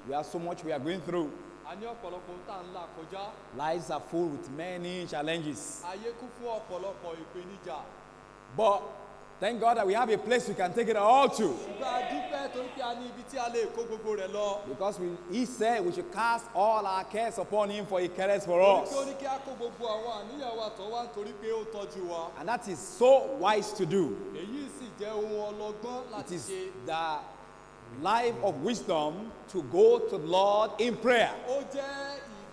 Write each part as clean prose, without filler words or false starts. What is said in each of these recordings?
We have so much we are going through. A ní ọ̀pọ̀lọpọ̀ ohun tá à ń là kọjá. Lives are full with many challenges. Ayé kún fún ọ̀pọ̀lọpọ̀ ìpèníjà. But thank God that we have a place we can take it all to. Ṣùgbọ́n a dúpẹ́ torí pé a ní ibi tí a lè kó gbogbo rẹ̀ lọ. Because he said we should cast all our cares upon him for he cares for us. Torí kí a kó gbogbo àwọn àníyàn wa tọ̀ wá nítorí pé ó tọ́jú wa. And that is so wise to do. Èyí sì jẹ́ ohun ọlọ́gbọ́n It láti is ṣe. the life of wisdom to go to the Lord in prayer. Ó jẹ́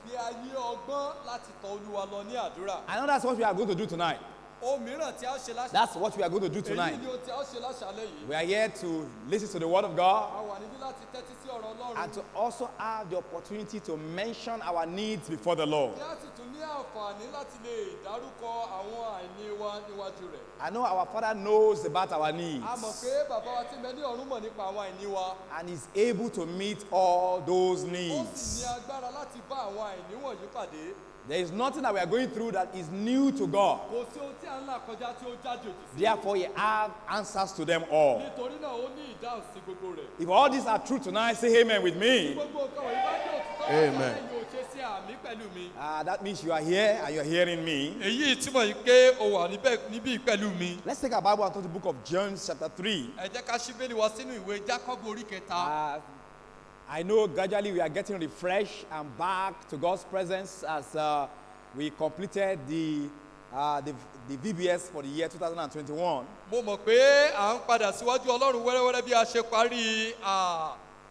ìgbé ayé ọgbọ́n láti tọ̀ Olúwa lọ ní àdúrà. I know that's what we are going to do tonight. Ohun mìíràn tí a ṣe láṣà. That's what we are going to do tonight. Èyí ni ohun tí a ṣe láṣàlẹ̀ yìí. We are here to listen to the word of God A wà níbí láti tẹ́tí sí ọ̀rọ̀ Ọlọ́run. and to also have the opportunity to mention our needs before the Lord. Kí a sì tún ní àǹfààní láti lè dárúkọ àwọn àìní wa níwájú rẹ̀. I know our Father knows about our A needs mọ̀ pé bàbá wa tí ń bẹ ní ọ̀run mọ̀ nípa àwọn àìní wa. and is able to meet all those Ó sì needs. ní agbára láti bá àwọn àìní wọ̀nyí pàdé. There is nothing that we are going through that is new to God. Kò sí ohun tí a ń là kọjá tí ó jáde òjì sí. Therefore, He has answers to them all. Nítorí náà ó ní ìdáhùn sí gbogbo rẹ̀. If all these are true tonight, say amen with me. Gbogbo nǹkan wọ̀nyí bá jẹ́ òtítọ́. Amen. Ẹ̀yin ò ṣe sí àmì pẹ̀lú mi. That means you are here and you are hearing me. Èyí túmọ̀ yìí pé o wà níbí pẹ̀lú mi. Let's take our Bible and turn to the book of James chapter 3. Ẹ jẹ́ ká ṣí Bíbélì wa sínú ìwé Jákọ́bù orí kẹta. I know gradually we are getting refreshed and back to God's presence as we completed the VBS for the year 2021. Mo mọ̀ pé à ń padà síwájú Ọlọ́run wẹ́rẹ́wẹ́rẹ́ bí a ṣe parí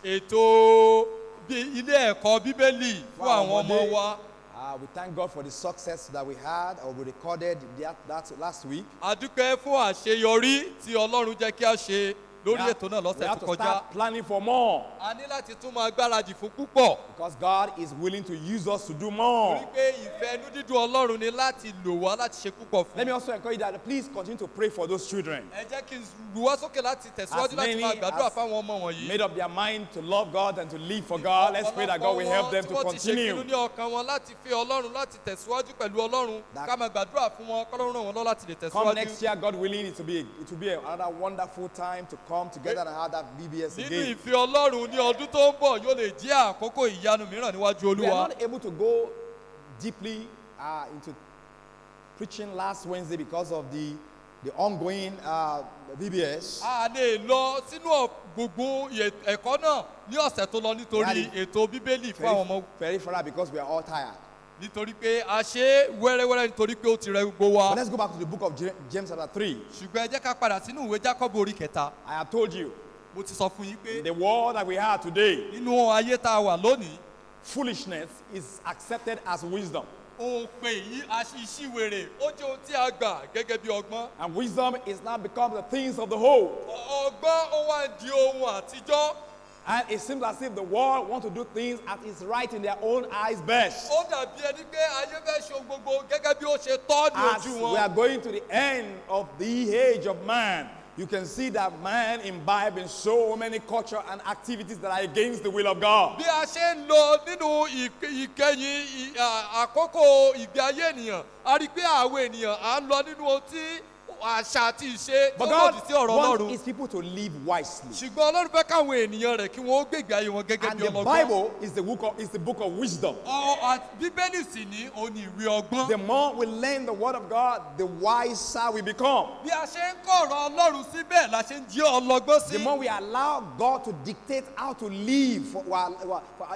ètò ilé ẹ̀kọ́ Bíbélì fún àwọn ọmọ wa. We thank God for the success that we had or we recorded that last week. A dúpẹ́ fún àṣeyọrí tí Ọlọ́run jẹ́ kí a ṣe lórí ètò náà We lọ́sẹ̀ have tó to kọjá. start planning for more A ní láti tún máa gbáradì fún púpọ̀. because God is willing to use us to do more. Torí pé ìfẹ́ inú dídùn Ọlọ́run ni láti lò wá láti ṣe púpọ̀ Let fún. me also encourage you that please continue to pray for those children. Ẹ jẹ́ kí n lù wá sókè láti tẹ̀síwájú láti máa gbàdúrà fáwọn ọmọ wọ̀nyí. Made up their mind to love God and to live for God. Let's pray that God will help them to Ọ̀pọ̀lọpọ̀ wọn tí wọ́n ti ṣe continue. kínú ní ọkàn wọn láti fi Ọlọ́run láti tẹ̀síwájú pẹ̀lú Ọlọ́run. Ká máa gbàdúrà fún wọn k'Ọlọ́run ràn wọ́n lọ́wọ́ láti lè Come tẹ̀síwájú. next year, God willing, it will be another wonderful time to come together and have that VBS Nínú again. ìfẹ́ Ọlọ́run ní ọdún tó ń bọ̀ yóò lè jẹ́ àkókò ìyanu mìíràn níwájú We are Olúwa. not able to go deeply into preaching last Wednesday because of the ongoing VBS. A lè lọ sínú gbogbo ẹ̀kọ́ náà ní ọ̀sẹ̀ tó lọ nítorí ètò Bíbélì fún àwọn ọmọ. Peripheral because we are all tired. Nítorí pé a ṣe wẹ́rẹ́wẹ́rẹ́ nítorí pé ó ti rẹ gbogbo wa. But let's go back to the book of James chapter 3. Ṣùgbọ́n ẹ jẹ́ ká padà sínú ìwé Jákọ́bù orí kẹta. I have told you, Mo ti sọ fún yín pé the world that we have today, nínú ayé tá a wà lónìí, foolishness is accepted as wisdom. òpè yìí ìṣìwèrè ó jẹ́ ohun tí a gbà gẹ́gẹ́ bí ọgbọ́n. And wisdom is now become the things of the whole. Ọgbọ́n ó wá di ohun àtijọ́. And it seems as if the world wants to do things as is right in their own eyes best. Ó dàbí ẹni pé ayé fẹ́ ṣe ohun gbogbo gẹ́gẹ́ bí ó ṣe tọ́ ní As ojú we are wọn. going to the end of the age of man, you can see that man imbibed in so many culture and activities that are against the will of God. Bí a ṣe ń lọ nínú ìkẹyìn àkókò ìgbé ayé ènìyàn, a rí i pé àwọn ènìyàn à ń lọ nínú ohun tí àṣà àti ìṣe tó But lòdì God sí ọ̀rọ̀ wants Ọlọ́run. his people to live wisely. Ṣùgbọ́n Ọlọ́run fẹ́ káwọn ènìyàn rẹ̀ kí wọ́n ó gbègbè ayé wọn gẹ́gẹ́ And bí the ọlọ́gbọ́n. Bible is the book of wisdom. Bíbélì sì ní òní ìwé ọgbọ́n. The more we learn the word of God, the wiser we become. Bí a ṣe ń kọ́ ọ̀rọ̀ Ọlọ́run síbẹ̀ la ṣe ń jẹ́ ọlọ́gbọ́n sí. The more we allow God to dictate how to live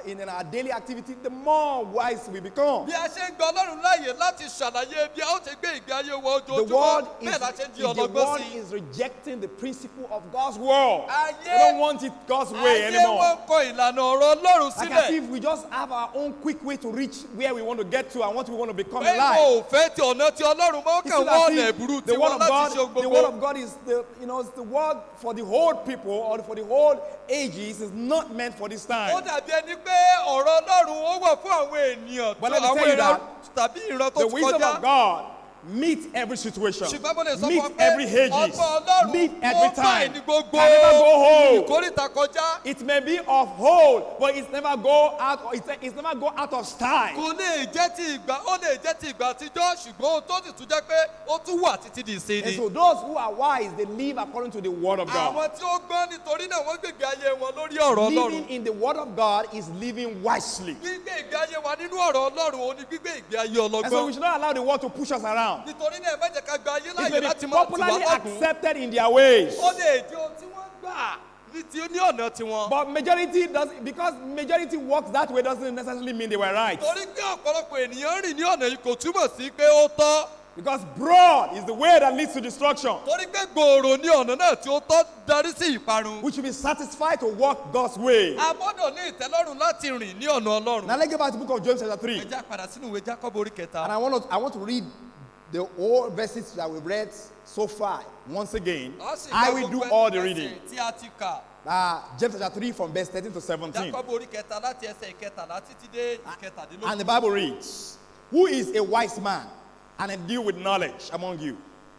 in our daily activity, the more wise we become. Bí a ṣe ń gba Ọlọ́run láàyè láti ṣàlàyé bí a ó ṣe gbé ìgbé ayé wọn The ojoojúmọ́ world bẹ́ẹ̀ la ṣe ń jẹ́ the ọlọ́gbọ́n world sí. is rejecting the principle of God's word. Ayé- They don't want it God's way Ayé anymore. wọn kọ ìlànà ọ̀rọ̀ Ọlọ́run Like as sílẹ̀. if we just have our own quick way to reach where we want to get to and what we want to become Pé in life. wọn ò fẹ́ ti ọ̀nà tí Ọlọ́run mọ́ It's kàn still wọ́n as ọ̀nà if ìbúrú tí the word wọ́n of láti God, ṣe ohun the word gbogbo. of God is the word for the whole people or for the whole ages is not meant for this Ó time. dàbí ẹni pé ọ̀rọ̀ Ọlọ́run ó wà fún àwọn ènìyàn But let me àwọn tell you ìran that tàbí ìran tó The ti wisdom kọjá. of God meet every situation, ṣùgbọ́n mo lè sọ meet fún ọ pé every age, ọgbọ́n Ọlọ́run meet every ó bá time, ẹni gbogbo can never go whole. ìkórìtà kọjá. It may be of whole, but it's never go out. It's never go out of style. Kò lè jẹ́ ti ìgbà ó lè jẹ́ ti ìgbà àtijọ́ ṣùgbọ́n ó tó sì tún jẹ́ pé ó tún wà títí di ìsìn And ni. so those who are wise, they live according to the word of God. Àwọn tí ó gbọ́n nítorí náà wọ́n gbègbè ayé wọn lórí ọ̀rọ̀ Ọlọ́run. Living in the word of God is living wisely. Gbígbé ìgbé ayé wa nínú ọ̀rọ̀ Ọlọ́run ó ní gbígbé ìgbé ayé And so we ọlọ́gbọ́n. should not allow the world to push us around. Nítorí náà ẹ má jẹ́ ká gba ayé It láàyè may be láti máa tì wá popularly lọ́gùn. accepted in their ways. Ó lè jẹ́ ohun tí wọ́n gbà ní ọ̀nà tiwọn. But majority doesn't, because majority works that way doesn't necessarily mean they were right. Torí pé ọ̀pọ̀lọpọ̀ ènìyàn rìn ní ọ̀nà yìí kò túmọ̀ sí pé ó tọ́. Because broad is the way that leads to destruction. Torí pé gbòòrò ní ọ̀nà náà tí ó tọ́ darí sí ìparun. We should be satisfied to walk God's way. A gbọ́dọ̀ ní ìtẹ́lọ́rùn láti rìn ní ọ̀nà Ọlọ́run. Now let's get back to the book of James chapter 3. Ẹ já padà sínú ìwé Jákọ́bù orí kẹta. And I want to read the old verses that we've read so far once again. I will do all the reading. Tí a ti kà. James chapter 3 from verse 13 to 17. Jákọ́bù orí kẹta láti ẹsẹ̀ ìkẹtàlá títí dé ìkẹtàdínlógún. And the Bible reads, "Who is a wise man and endued with knowledge among you?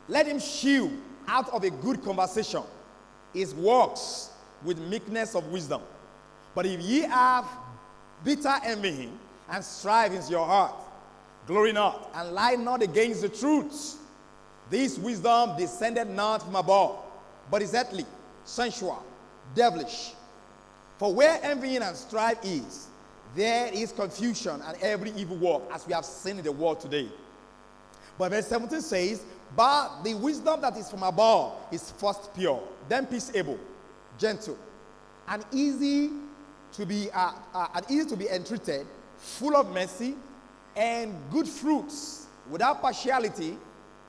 Let him shew out of a good conversation his works with meekness of wisdom. But if ye have bitter envying and strife in your heart, glory not, and lie not against the truth. This wisdom descended not from above, but is earthly, sensual, devilish. For where envying and strife is, there is confusion and every evil work, as we have seen in the world today." But verse 17 says, "But the wisdom that is from above is first pure, then peaceable, gentle, and easy to be entreated, full of mercy and good fruits, without partiality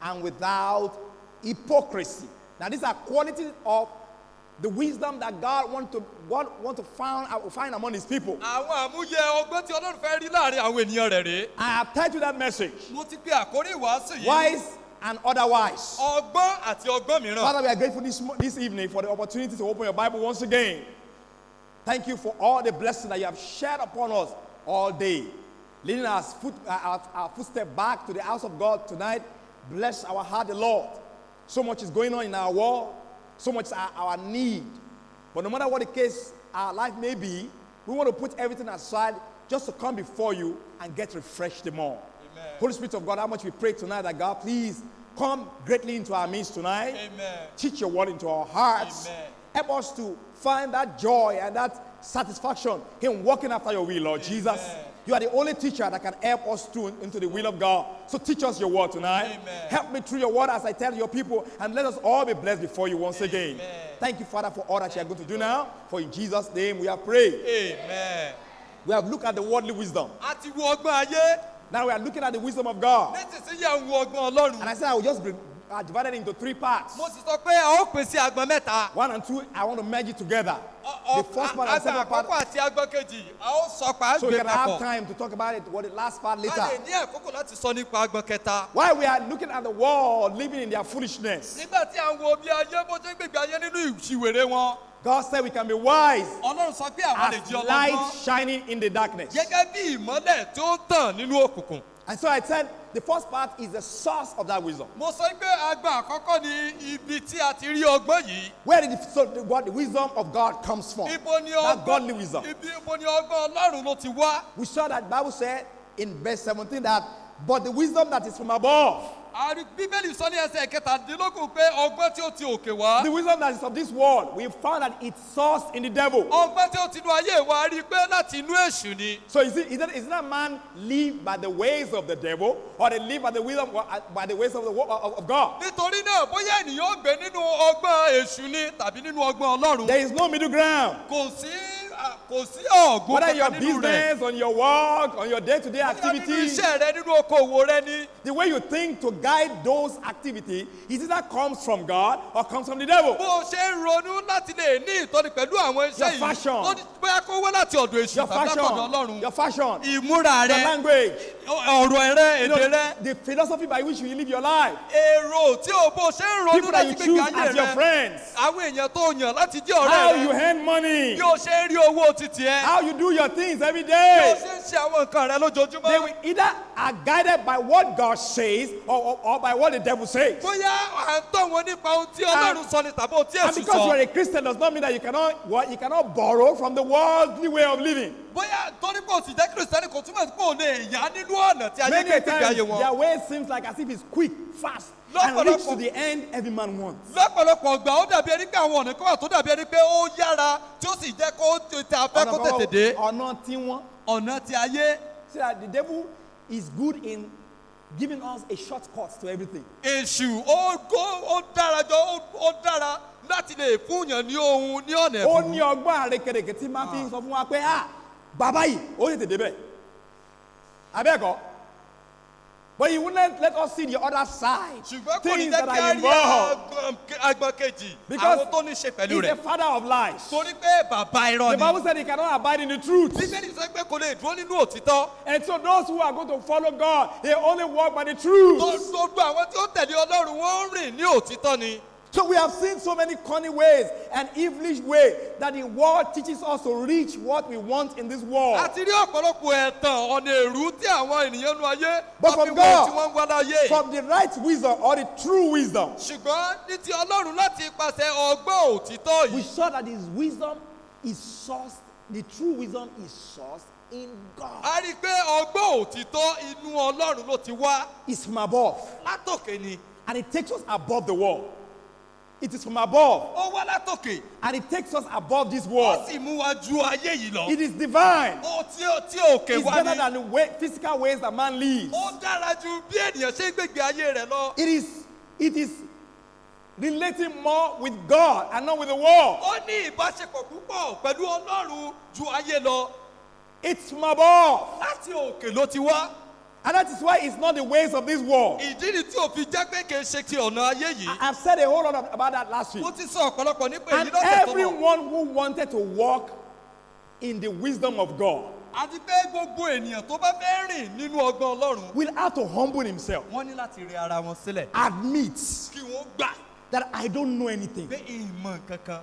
and without hypocrisy." Now these are qualities of the wisdom that God want to find among his people. Àwọn àmúyẹ ọgbọ́n tí Ọlọ́run fẹ́ rí láàrin àwọn ènìyàn rẹ̀ rèé. I have titled that message, Mo ti pe àkórí ìwàásù yìí. "Wise and Otherwise." Ọgbọ́n àti ọgbọ́n mìíràn. Father, we are grateful this evening for the opportunity to open your Bible once again. Thank you for all the blessings that you have shared upon us all day. Leading our footstep back to the house of God tonight. Bless our heart, the Lord. So much is going on in our world. So much is our need. But no matter what the case our life may be, we want to put everything aside just to come before you and get refreshed the more. Amen. Holy Spirit of God, how much we pray tonight that God, please come greatly into our midst tonight. Amen. Teach your word into our hearts. Amen. Help us to find that joy and that satisfaction in walking after your will, Lord Jesus. You are the only teacher that can help us tune into the will of God. So teach us your word tonight. Amen. Help me through your word as I tell your people, and let us all be blessed before you once again. Thank you, Father, for all that you are going to do now. For in Jesus' name we have prayed. Amen. We have looked at the worldly wisdom. A ti wo ọgbọ́n ayé. Now we are looking at the wisdom of God. Nísinsìnyí à ń wo ọgbọ́n Ọlọ́run. And I said I will just be divided into 3 parts. Mo sì sọ pé a ó pín sí agbọn mẹ́ta. 1 and 2, I want to merge it together. The first part and Agbọn second part, àkọ́kọ́ àti agbọn kejì a ó sọ pa á so we gbé can have papọ̀. time to talk about it, what the last part A later. lè ní àkókò láti sọ nípa agbọn kẹta. While we are looking at the world living in their foolishness, Nígbà tí à ń wo bí ayé bó ṣe ń gbègbè ayé nínú ìṣìwèrè wọn. God said we can be wise Ọlọ́run sọ pé àwọn lè as jí light ọlọ́gbọ́n. shining in the darkness. Gẹ́gẹ́ bí ìmọ́lẹ̀ tí ó tàn nínú òkùnkùn. And so I said the first part is the source of that wisdom. Mo sọ pé agbọn àkọ́kọ́ ni ibi tí a ti rí ọgbọ́n yìí. Where did what the wisdom of God comes from? Ibo ni That godly ọgbọ́n wisdom. ibo ni ọgbọ́n Ọlọ́run ló ti wá. We saw that Bible said in verse 17 that, but the wisdom that is from above, Bíbélì sọ ní ẹsẹ̀ kẹtàdínlógún pé ọgbọ́n tí ó ti òkè wá. the wisdom that is of this world, we found that its source in the devil. Ọgbọ́n tí ó ti inú ayé wa rí i pé láti inú èṣù ni. So is that man live by the ways of the devil, or they live by the wisdom by the ways of God? Nítorí náà bóyá ènìyàn ó gbé nínú ọgbọ́n èṣù ni tàbí nínú ọgbọ́n Ọlọ́run. There is no middle ground. Kò sí ọ̀gùn Whether your kankan nínú rẹ̀. business, on your work, on your day-to-day Bóyá nínú activities, iṣẹ́ rẹ nínú okòwò rẹ ni. the way you think to guide those activities is either comes from God or comes from the devil. Bó o ṣe ń ronú láti lè ní ìtọ́ni pẹ̀lú àwọn iṣẹ́ Your yìí. fashion. Bóyá kó wá láti ọ̀dọ̀ èṣù Your tàbí látọ̀dọ̀ fashion, Ọlọ́run. your fashion, Ìmúra your rẹ, language, ọ̀rọ̀ rẹ, you know, èdè rẹ. the philosophy by which you live your life, Èrò tí o bó ṣe ń ronú people that láti you gbégbé choose ayé as your rẹ. friends, Àwọn èèyàn tó yàn láti jẹ́ how ọ̀rẹ́ you rẹ. earn money, Bí o ṣe ń rí owó títì ẹ. how you do your things every bí o day. ṣe ń ṣe àwọn nǹkan rẹ They lójoojúmọ́. will either are guided by what God says or by what the devil says. bóyá à ń tọ́ wọn nípa ohun tí ọlọ́run sọ ni tàbí ohun tí And èṣù because you are sọ. a Christian does not mean that you cannot borrow from the worldly way of living. bóyá torí pé o sì jẹ́ kìrìsìtẹ́nì kò túmọ̀ sí pé o lè yá nínú ọ̀nà tí ayé Many gbé gbé times ayé wọn. their way seems like as if it's quick, fast, Lord, and Lord, reach to Lord. the end every man wants. lọ́pọ̀lọpọ̀ ọgbà ó dàbí ẹni pé àwọn ọ̀nà kan wà tó dàbí ẹni pé ó yára tí ó sì jẹ́ kó tètè afẹ́ kó tètè dé. Ọ̀nà tí wọ́n. ọ̀nà ti ayé. See that the devil is good in giving us a shortcut to everything. èṣù ó dára jọ ó dára láti lè fúnyàn ní ohun ní ọ̀nà Ó ẹ̀bùn. ní ọgbọ́n àrékèrèké tí máa fi sọ fún wa pé bàbá yìí ó tètè débẹ̀. Abẹ́ẹ̀kọ́. But he wouldn't let us see the other side. ṣùgbọ́n kò ní Things jẹ́ that kí are a rí involved. agbọ̀n kejì Because àwọn tó ní ṣe pẹ̀lú he's rẹ̀. the father of lies. torí pé bàbá irọ́ The ni. Bible said he cannot abide in the truth. bíbélì sọ pé kò lè dúró nínú òtítọ́. And so those who are going to follow God, they only walk by the truth. gbogbo àwọn tí ó tẹ̀lé ọlọ́run wọ́n ń rìn ní òtítọ́ ni. So we have seen so many cunning ways and evilish ways that the world teaches us to reach what we want in this world. a ti rí ọ̀pọ̀lọpọ̀ ẹ̀tàn ọ̀nà èrú tí àwọn ènìyàn nu ayé But wọ́n from fi wọ́n God, tí wọ́n ń wá láyé. From the right wisdom or the true wisdom, ṣùgbọ́n ní ti ọlọ́run láti ipasẹ̀ ọgbọ́n òtítọ́ we yìí. saw that his wisdom is sourced, the true wisdom is sourced in God. a rí i pé ọgbọ́n òtítọ́ inú ọlọ́run ló ti wá It's from above. látòkè ni. And it takes us above the world. It is from above. ó wá látòkè. And it takes us above this ó world. sì mú wa ju ayé yìí lọ. It is divine. ó tí òkè It's wá better ní. than the physical ways that man lives. ó dára ju bí ènìyàn ṣe ń gbègbè ayé rẹ̀ lọ. It is relating more with God and not with the world. ó ní ìbáṣepọ̀ púpọ̀ pẹ̀lú ọlọ́run ju ayé lọ. It's from above. láti òkè ló ti wá. And that is why it's not the ways of this world. ìdí ni tí ò fi jẹ́ pé kì í ṣe ti ọ̀nà ayé yìí. I've said a whole lot about that last week. mo ti sọ ọ̀pọ̀lọpọ̀ nípa And èyí lọ́sẹ̀ tó lọ. everyone who wanted to walk in the wisdom of God àti pé gbogbo ènìyàn tó bá fẹ́ rìn nínú ọgbọ́n ọlọ́run. will have to humble himself, wọ́n ní láti rẹ ara wọn sílẹ̀. admit kí wọ́n gbà that I don't know anything. pé ìmọ̀ kankan.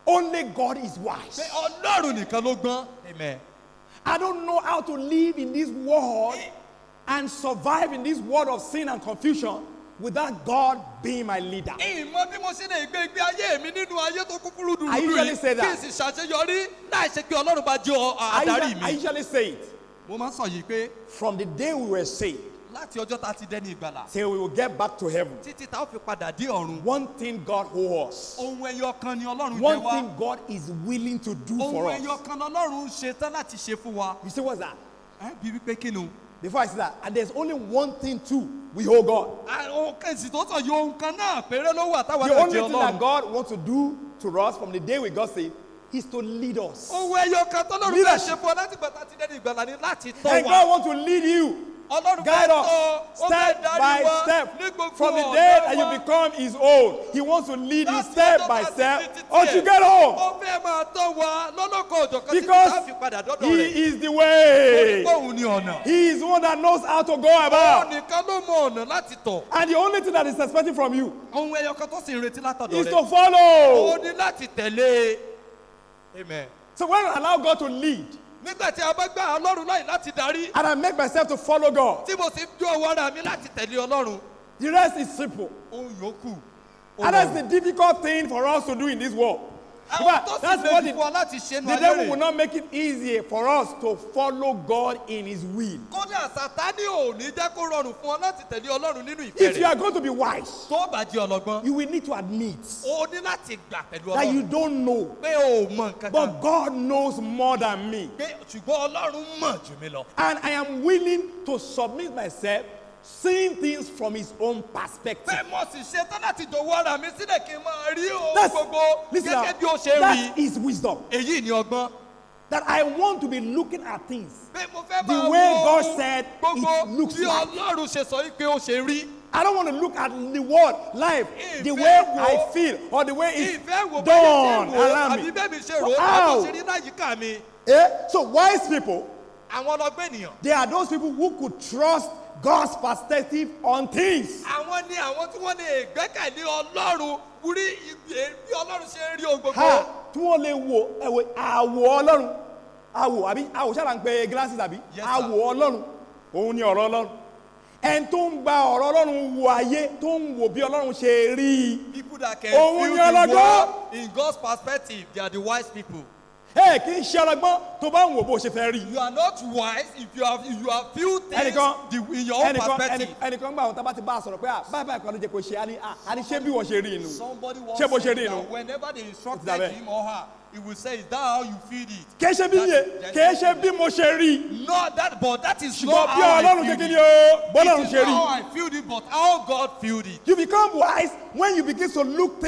Only God is pé wise. ọlọ́run nìkan ló gbọ́n. amen. I don't know how to live in this world and survive in this world of sin and confusion without God being my leader. ìmọ̀ bí mo ṣe lè gbé ìgbé ayé mi nínú ayé tó kúkúrú dùn I usually say that. kí n sì ṣàṣeyọrí láì ṣe pé ọlọ́run bá jẹ́ adarí I mi. usually say it. mo máa ń sọ yìí pé From the day we were saved láti ọjọ́ tá a ti dẹni ìgbàlà till we will get back to heaven, títí tá a fi padà dé ọ̀run. one thing God owes us, ohun ẹyọ kan ni ọlọ́run jẹ one wá. thing God is willing to do for ohun ẹyọ us. kan lọ́lọ́run ṣe tán láti ṣe fún wa. You see what's that? bí wípé kí ni o. Before I say that, and there's only one thing too we owe God. ohun kẹsì tó sọ yìí ohun kan náà péré ló wà táwọn The náà only jẹ thing that ọlọ́run. God wants to do to us from the day we got saved is to lead us. ohun ẹyọ kan tọ́lọ́run fẹ́ Leadership. ṣe fún ọ láti gbà tá a ti dẹni ìgbàlà ni láti tọ́ And wa. God wants to lead you, ọlọ́run guide fẹ́ us tọ́ ó fẹ́ step darí by wa ní step. gbogbo From the ọ̀nà day that wa. you become His own, He wants to lead you Láti step ọjọ́ by tá a ti step di títí until you ẹ̀. get home. ó fẹ́ máa tọ́ wa lọ́lọ́kọ̀ òjọ̀kan títí Because tá a fi padà dọ́dọ̀ He rẹ̀. is the way. òun ni ọ̀nà. He is the one that knows how to go òun about. nìkan ló mọ ọ̀nà láti tọ̀. And the only thing that is expecting from you ohun ẹyọ kan tó sì ń retí látọ̀dọ̀ is rẹ̀. to follow. ó ní láti tẹ̀lé. amen. So when I allow God to lead, nígbà tí a bá gbà ọlọ́run láì láti darí. and I make myself to follow God, tí mo sì jó ọwọ́ ara mi láti tẹ̀lé ọlọ́run. the rest is simple. ohun yòókù. And that's the difficult thing for us to do in this world. àwọn tó sì That's lè what fún ọ láti ṣe nu the ayé devil will rẹ̀. not make it easier for us to follow God in His will. kódà sátánì ò ní jẹ́ kó rọrùn fún ọ láti tẹ̀lé ọlọ́run nínú ìfẹ́ If you rẹ̀. are going to be wise, tó bá jẹ́ ọlọ́gbọ́n. you will need to admit o ní láti gbà pẹ̀lú that you ọlọ́run. don't know, pé o ò mọ nǹkan kan. but God knows more than me. pé ṣùgbọ́n ọlọ́run mọ̀ jù mí lọ. And I am willing to submit myself, seeing things from His own perspective. pé mo sì ṣetán láti jọ̀wọ́ ara mi sílẹ̀ kí n máa rí ohun That's, gbogbo listen, gẹ́gẹ́ bí ó ṣe rí. that is wisdom. èyí ni ọgbọ́n. That I want to be looking at things pé mo fẹ́ the máa way wo God said gbogbo it looks bí like. ọlọ́run ṣe sọ pé ó ṣe rí. I don't want to look at the world, life, the Ìfẹ́ way wo- I feel or the way it's ìfẹ́ wo bá done yẹ ṣe wò around àbí me. bẹ́ẹ̀ mi ṣe rò ó How? àbí ṣe rí láyìíká mi. So wise people, àwọn ọlọ́gbọ́n ènìyàn. they are those people who could trust God's perspective on things. àwọn ni àwọn tí wọ́n lè gbẹ́kẹ̀lé ọlọ́run rí bí ọlọ́run ṣe rí ohun gbogbo. Ha! tí wọ́n lè wo àwọ̀ Ọlọ́run àwọ̀ ṣáà ń pe glasses àbí Yes, sir. àwọ̀ Ọlọ́run òun ni ọ̀rọ̀ Ọlọ́run ẹni tó ń gba ọ̀rọ̀ Ọlọ́run wo ayé tó ń wo bí Ọlọ́run ṣe rí i People that can Òun feel ni the ọlọ́gbọ́n. world in God's perspective, they are the wise people. kì í ṣe ọlọ́gbọ́n tó bá ń wò bó ṣe fẹ́ rí i. You are not wise if you have few things in your own perspective. ẹnìkan gbà wọn tá bá ti bá a sọ̀rọ̀ pé báyìí báyìí kan ló jẹ́ kó ṣe á ní ṣé bí wọ́n ṣe rí inú Somebody once ṣé bó ṣe said rí that inú. whenever they instructed Dàbẹ́. him or her, he will say, "Is that how you feel it?" kìí ṣe bí mo ṣe rí i No, but that is ṣùgbọ́n not bí how I Ọlọ́run feel ṣe kí it. ni o bọ́lọ́run It is ṣe not rí how i. I feel it, but how God feel it. You become wise when you begin to look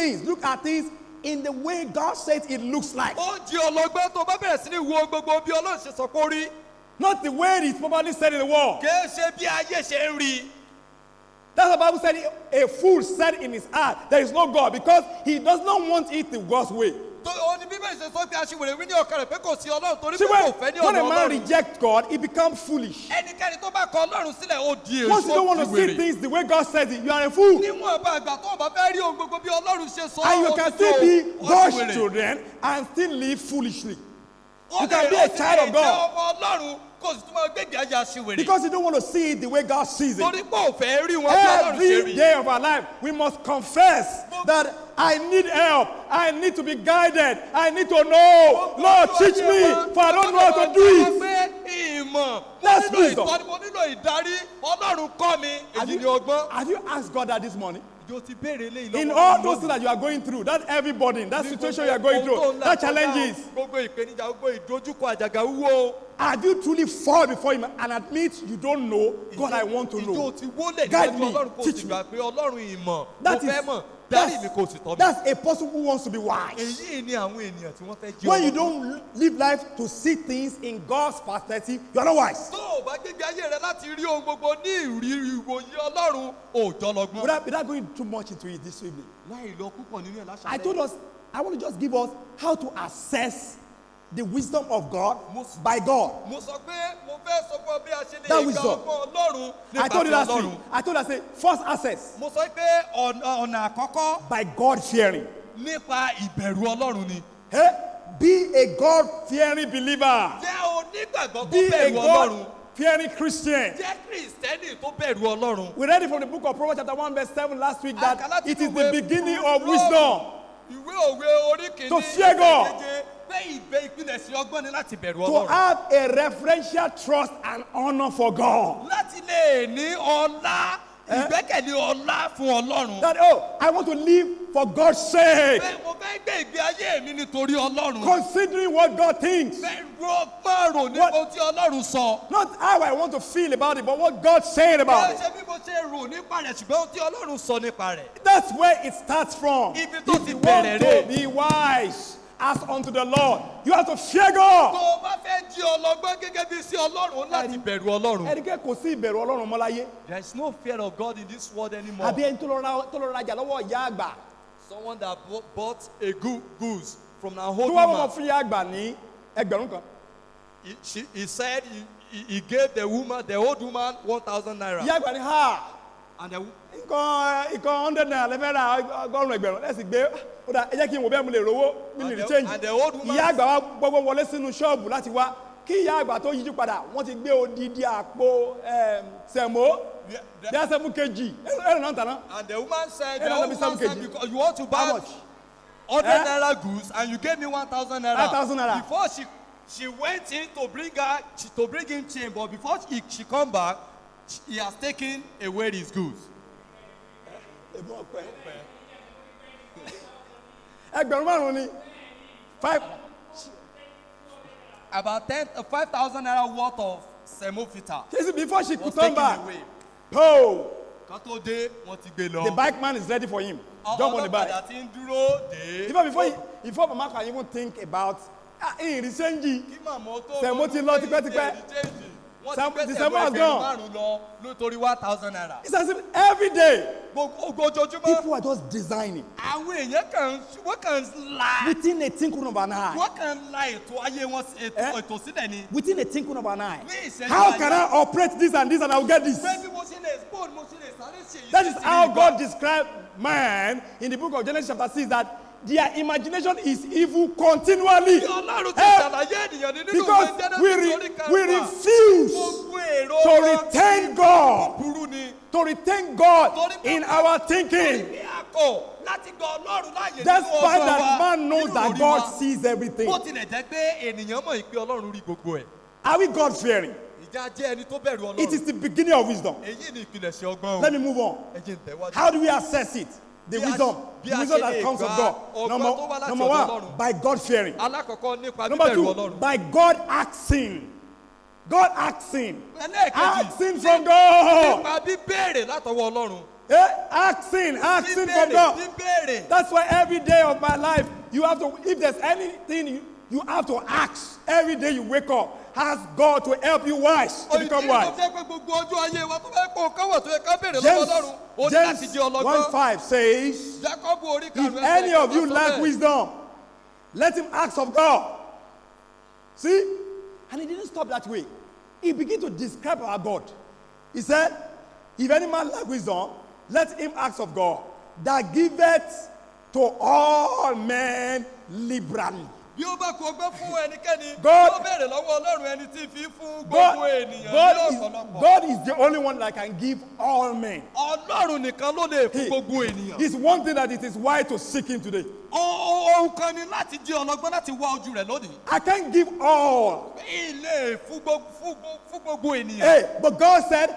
at things in the way God says it looks like, Ó di ọlọ́gbọ́n tó bá bẹ̀rẹ̀ sí ní wo gbogbo bí Ọlọ́run ṣe sọ pé ó rí. not the way it's probably said in the world. Kìí ṣe bí ayé ṣe ń rí. That's what the Bible said. A fool said in his heart, there is no God, because he does not want it the God's way. Ó ní Bíbélì ṣe sọ pé aṣiwèrè wí ní ọkàn rẹ̀ pé kò sí Ọlọ́run torí See, pé kò fẹ́ ní when a ọ̀nà man Ọlọ́run. rejects God, he becomes foolish. Ẹnikẹ́ni tó bá kọ Ọlọ́run sílẹ̀ ó di Once you don't want to see wèrè. things the way God says it, you are a fool. Níwọ̀n àgbà tó o bá fẹ́ rí ohun gbogbo bí Ọlọ́run ṣe sọ And you ó can ti still tó be God's aṣiwèrè. children and still live foolishly. Ó You can lè- be ó a sì child lè of jẹ́ God. ọmọ Ọlọ́run kó o sì tún máa gbégbé ayé aṣiwèrè. Because you don't want to see it the way God sees it. Torí pé ò fẹ́ rí wọn bí Ọlọ́run ṣe Every rí. day of our life, we must confess that I need help. I need to be guided. I need to know. Lord, teach me, for I don't know how to do it. Ìmọ̀. That's Mo nílò wisdom. ìtọ́ni, mo nílò ìdarí. Ọlọ́run kọ́ mi. Èyí ni ọgbọ́n. Have you asked God that this morning? Ìjọ ti béèrè eléyìí In lọ́wọ́ all Ọlọ́run those things that you are going through, that every burden, that situation you are going through, that challenges, Gbogbo ìpèníjà, gbogbo ìdojúkọ àjàgà wúwo. have you truly fall before Him and admit you don't know? God, I want to Ìjọ know. ti wólẹ̀ Guide níwájú me, Ọlọ́run kò teach sì me. gbà pé Ọlọ́run ìmọ̀. Mo That is, fẹ́ mọ̀. Dárí mi kò sì tọ́ mi. that's a person who wants to be wise. Èyí ni àwọn ènìyàn tí wọ́n fẹ́ jẹ́ When you ọlọ́gbọ́n. don't live life to see things in God's perspective, you are not wise. Tó o bá gbégbé ayé rẹ láti rí ohun gbogbo ní ìrírí ìwòye Ọlọ́run, ò jọlọgbọ́n. Without going too much into it this evening, Láì lọ púpọ̀ nínú ẹ̀ láṣálẹ̀. I told us, I want to just give us how to assess the wisdom of God by God. Mo sọ pé mo fẹ́ sọ fún ọ bí a ṣe lè That gba wisdom. ọgbọ́n Ọlọ́run I nípa told ti you last Ọlọ́run. week. I told us, say, first access Mo sọ pé ọ̀nà àkọ́kọ́ by God fearing. nípa ìbẹ̀rù Ọlọ́run ni. Hey, be a God fearing believer. Jẹ́ onígbàgbọ́ tó Be a bẹ̀rù Ọlọ́run. God fearing Christian. Jẹ́ Kristẹni tó bẹ̀rù Ọlọ́run. We read it from the book of Proverbs, chapter 1, verse 7 last week, Àkàlà that tí it is ìwé the beginning of Róòmù, wisdom. Ìwé òwe orí kìíní. To fear God. Keje, pé ìpilẹ̀ṣẹ̀ ọgbọ́n ni láti bẹ̀rù To Ọlọ́run. have a reverential trust and honor for God. Láti lè ní ọlá, ìgbẹ́kẹ̀lé ọlá fún Ọlọ́run. That, oh, I want to live for God's sake. Pé mo fẹ́ gbé ìgbé ayé mi nítorí Ọlọ́run. Considering what God thinks. Bẹ́ẹ̀ gbọ́rò nípa ohun tí Ọlọ́run sọ. Not how I want to feel about it, but what God said about Bẹ́ẹ̀ it. ṣe bí mo ṣe rò nípa rẹ̀ ṣùgbọ́n ohun tí Ọlọ́run sọ nípa rẹ̀. That's where it starts from. Ibi tó If ti you bẹ̀rẹ̀ want to rè. be wise as unto the Lord, you have to fear God. Tó o bá fẹ́ jí ọlọ́gbọ́n gẹ́gẹ́ bí sí Ọlọ́run ó láti bẹ̀rù Ọlọ́run. Ẹnikẹ́ kò sí ìbẹ̀rù Ọlọ́run mọ́ láyé. There is no fear of God in this world anymore. Àbí ẹni tó lọ rajà lọ́wọ́ ìyá àgbà. Someone that bought a goose from an old Tó wá wọ́n woman. fún ìyá àgbà ní ẹgbẹ̀rún kan. He said he gave the old woman 1,000 naira. Ìyá àgbà ní ha. And the, Nǹkan 100 naira lẹ́fẹ̀ẹ́ ra ọgọ́rùn-ún ẹgbẹ̀rún lẹ́sìn gbé. Ó dà ẹ jẹ́ kí n wò bẹ́ẹ̀ mo lè rówó mi lè rí change. and the old woman. Ìyá àgbà wa gbọ́gbọ́ wọlé sínú ṣọ́ọ̀bù láti wá. Kí ìyá àgbà tó yíjú padà, wọ́n ti gbé odidi àpò sẹ̀mó. They are 7 kg. Ẹ̀rọ náà tàná. And the woman said, Hey, the let old me woman some said, kg. because you want to buy How much? 100 Eh? naira goose and you gave me 1,000 naira. 1,000 naira. Before she went in to bring him change, but before she come back, he has taken away his goods. Ẹgbẹ̀rún márùn-ún ni. 5. About 5,000 naira worth of semovita Before she was could turn taken back. away. Oh, Kan tó dé, wọ́n ti gbé lọ. the bike man is ready for him. Jump on the bike. Ọlọ́kadà ti ń dúró dé. Before Mama can even think about ìrìnsẹ́ńjì. Kí màmá tó Sẹ̀mó ti lọ tipẹ́tipẹ́. Wọ́n ti gbé The sẹ̀mó Sẹ̀mó has ẹgbẹ̀rún gone. márùn-ún lọ nítorí 1,000 naira. It's as if every day Ojoojúmọ́. people are just designing Àwọn èèyàn wọ́n kàn la within a tinkle of an eye. wọ́n kàn la ètò ayé wọn ètò sílẹ̀ ni. Within a tinkle of an eye. Ní ìṣẹ́jú How àyà. can I operate this and this and I will get this? Pé bí mo ṣe lè bóun mo ṣe lè sáré ṣe yìí. That is how God described man in the book of Genesis chapter 6, that their imagination is evil continually. Bí Ọlọ́run ti Eh, ṣàlàyé ènìyàn nínú ìwé because Jẹ́nẹ́sísì we orí refuse Gbogbo èrò to wọn retain God, burú ni. to retain God Torí pé in our thinking. Bí a kọ̀ láti gba Ọlọ́run láàyè nínú Despite ọgbọ́n that wa, man knows nínú that orí God wa. sees everything. Bó tilẹ̀ jẹ́ pé ènìyàn mọ̀ pé Ọlọ́run rí gbogbo ẹ̀. Are we God fearing? Ìjà jẹ́ ẹni tó bẹ̀rù It is Ọlọ́run. the beginning of wisdom. Èyí ni ìpìlẹ̀ṣẹ̀ ọgbọ́n o. Let me move on. Ẹ jẹ́ n tẹ̀wájú. How do we assess it? The Bí a- wisdom. bí The a wisdom ṣe that lè comes from gba God. ọgbọ́n Number, tó wá láti number ọ̀dọ̀ one, Ọlọ́run. by God fearing. Alákọ̀ọ́kọ́ nípa Number bíbẹ̀rù two, Ọlọ́run. by God asking. God asking. Ẹlẹ́ẹ̀kejì, Asking from God. nípa bíbéèrè látọwọ́ Ọlọ́run. Asking from God. Bíbéèrè. That's why every day of my life, you have to, if there's anything you have to ask, every day you wake up, ask God to help you wise, to become Òyìnbó wise. jẹ́ pé gbogbo ọjọ́ ayé wa tó fẹ́ kó káwọ̀ tó yẹ ká béèrè lọ́wọ́ Ọlọ́run. Ó ní láti James jẹ́ ọlọ́gbọ́n. 1:5 says, Jákọ́bù orí if karùn-ún any of you ẹsẹ̀ lack kan sọ bẹ́ẹ̀. wisdom, let him ask of God. See? And he didn't stop that way. He began to describe our God. He said, if any man lack wisdom, let him ask of God, that giveth to all men liberally. Bí ó bá kú ọgbọ́n fún ẹnikẹ́ni, God- ó béèrè lọ́wọ́ Ọlọ́run ẹni tí fi fún gbogbo ènìyàn ní ọ̀pọ̀lọpọ̀. God is the only one that can give all men. Ọlọ́run nìkan ló lè fún He- gbogbo ènìyàn. It's one thing that it is wise to seek him today. Ohun kan ni láti jẹ́ ọlọ́gbọ́n láti wá ojú rẹ̀ lónìí. I can't give all. Ilé fún gbogbo ènìyàn. Hey, but God said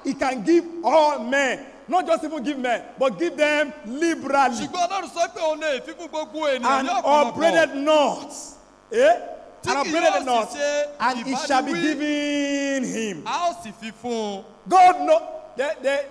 he can give all men. Not just even give men, but give them liberally. Ṣùgbọ́n Ọlọ́run sọ pé òun lè fi fún gbogbo ènìyàn And ní ọ̀pọ̀lọpọ̀. upbraided not. Eh? Tí And kì yóò upbraided sì not. ṣe And it shall be ìbániwí. given him. A ó sì fi fún un. God know.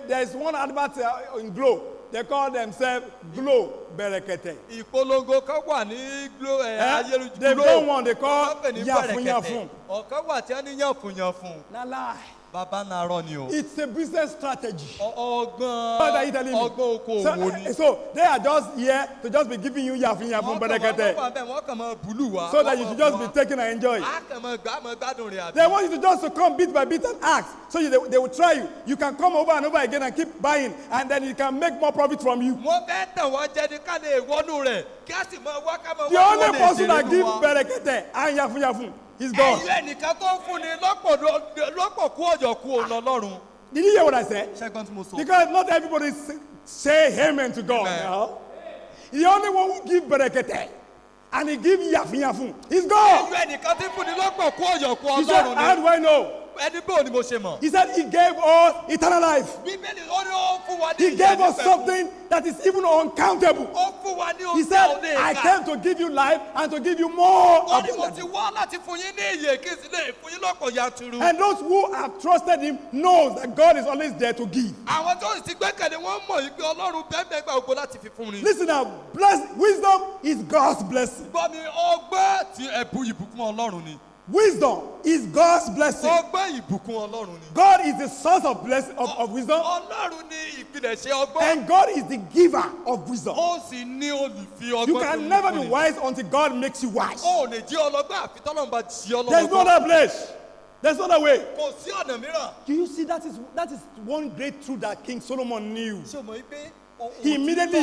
There's one advert in Glow. They call themselves Glow Berekete. Ìpolongo kan wà ní ayélujára. They've done one they call Wọ́n pè ní Yafun Bẹ̀rẹ̀kẹ̀tẹ̀. Yafun. Ọ̀kan wà tí wọ́n ní yànfùnyànfùn. Now lie. Bàbá náà rọ ni o. It's a business strategy. What Ọgbọ́n are you telling me? ọgbọ́n okòwò ni. So they are just here to just be giving you Yafun Yafun Wọ́n kàn Berekete. máa wọ́n kàn máa bùlù wa. So that you should just be taking and enjoy. A kàn máa gbádùn rẹ̀ àbí. They want you to just to come bit by bit and ask. So they will try you. You can come over and over again and keep buying, and then it can make more profit from you. Wọ́n fẹ́ tàn wọ́n jẹ ní ká lè wọnú rẹ̀ kí a sì máa wá ká máa The wá only kí wọ́n lè person jèrè that nínú gives wa. Berekete and Yafun Yafun is God. Ẹ̀yin ẹnìkan tó ń fúnni lọ́pọ̀ kú ọ̀jọ̀ kú òun lọ́lọ́run. Did you hear what I said? Ṣẹ́gun tí mo sọ. Because not everybody say amen to God. Amen. No? The only one who gives Berekete and he gives Yafun Yafun is God. Ẹ̀yin ẹnìkan tí ń fúnni lọ́pọ̀ kú ọ̀jọ̀ kú He said, ọlọ́run how ni. do I know? Ẹni bó ni mo ṣe mọ̀. He said he gave us eternal life. Bíbélì ó ní ó fún wa ní He gave us ìyè nípẹ̀kun. something that is even uncountable. Ó fún wa ní He ohun tí said, ò lè I kà. came to give you life and to give you more Ó ní mo ti abundantly. wá láti fún yín ní ìyè kí n sì lè fún yín lọ́pọ̀ yanturu. And those who have trusted him knows that God is always there to give. Àwọn tó sì ti gbẹ́kẹ̀lé wọ́n mọ̀ yìí pé Ọlọ́run bẹ́ẹ̀ gbà gbogbo láti fi fún ni. Listen now, wisdom is God's blessing. Gbọ́ mi, ọgbọ́n ti ẹ̀bùn ìbùkún Ọlọ́run ni. Wisdom is God's blessing. Ọgbọ́n ìbùkún Ọlọ́run ni. God is the source of blessing of wisdom, Ọlọ́run ni ìpilẹ̀ṣẹ̀ ọgbọ́n. and God is the giver of wisdom. Ó sì ní olùfi ọgbọ́n. You can never be wise until God makes you wise. Ó lè jí ọlọ́gbọ́n àfi tọ́lọ́run bá jí There's no ọlọ́gbọ́n. other place. There's no other way. Kò sí ọ̀nà mìíràn. Do you see that is one great truth that King Solomon knew? Ṣé o mọ̀ wípé He immediately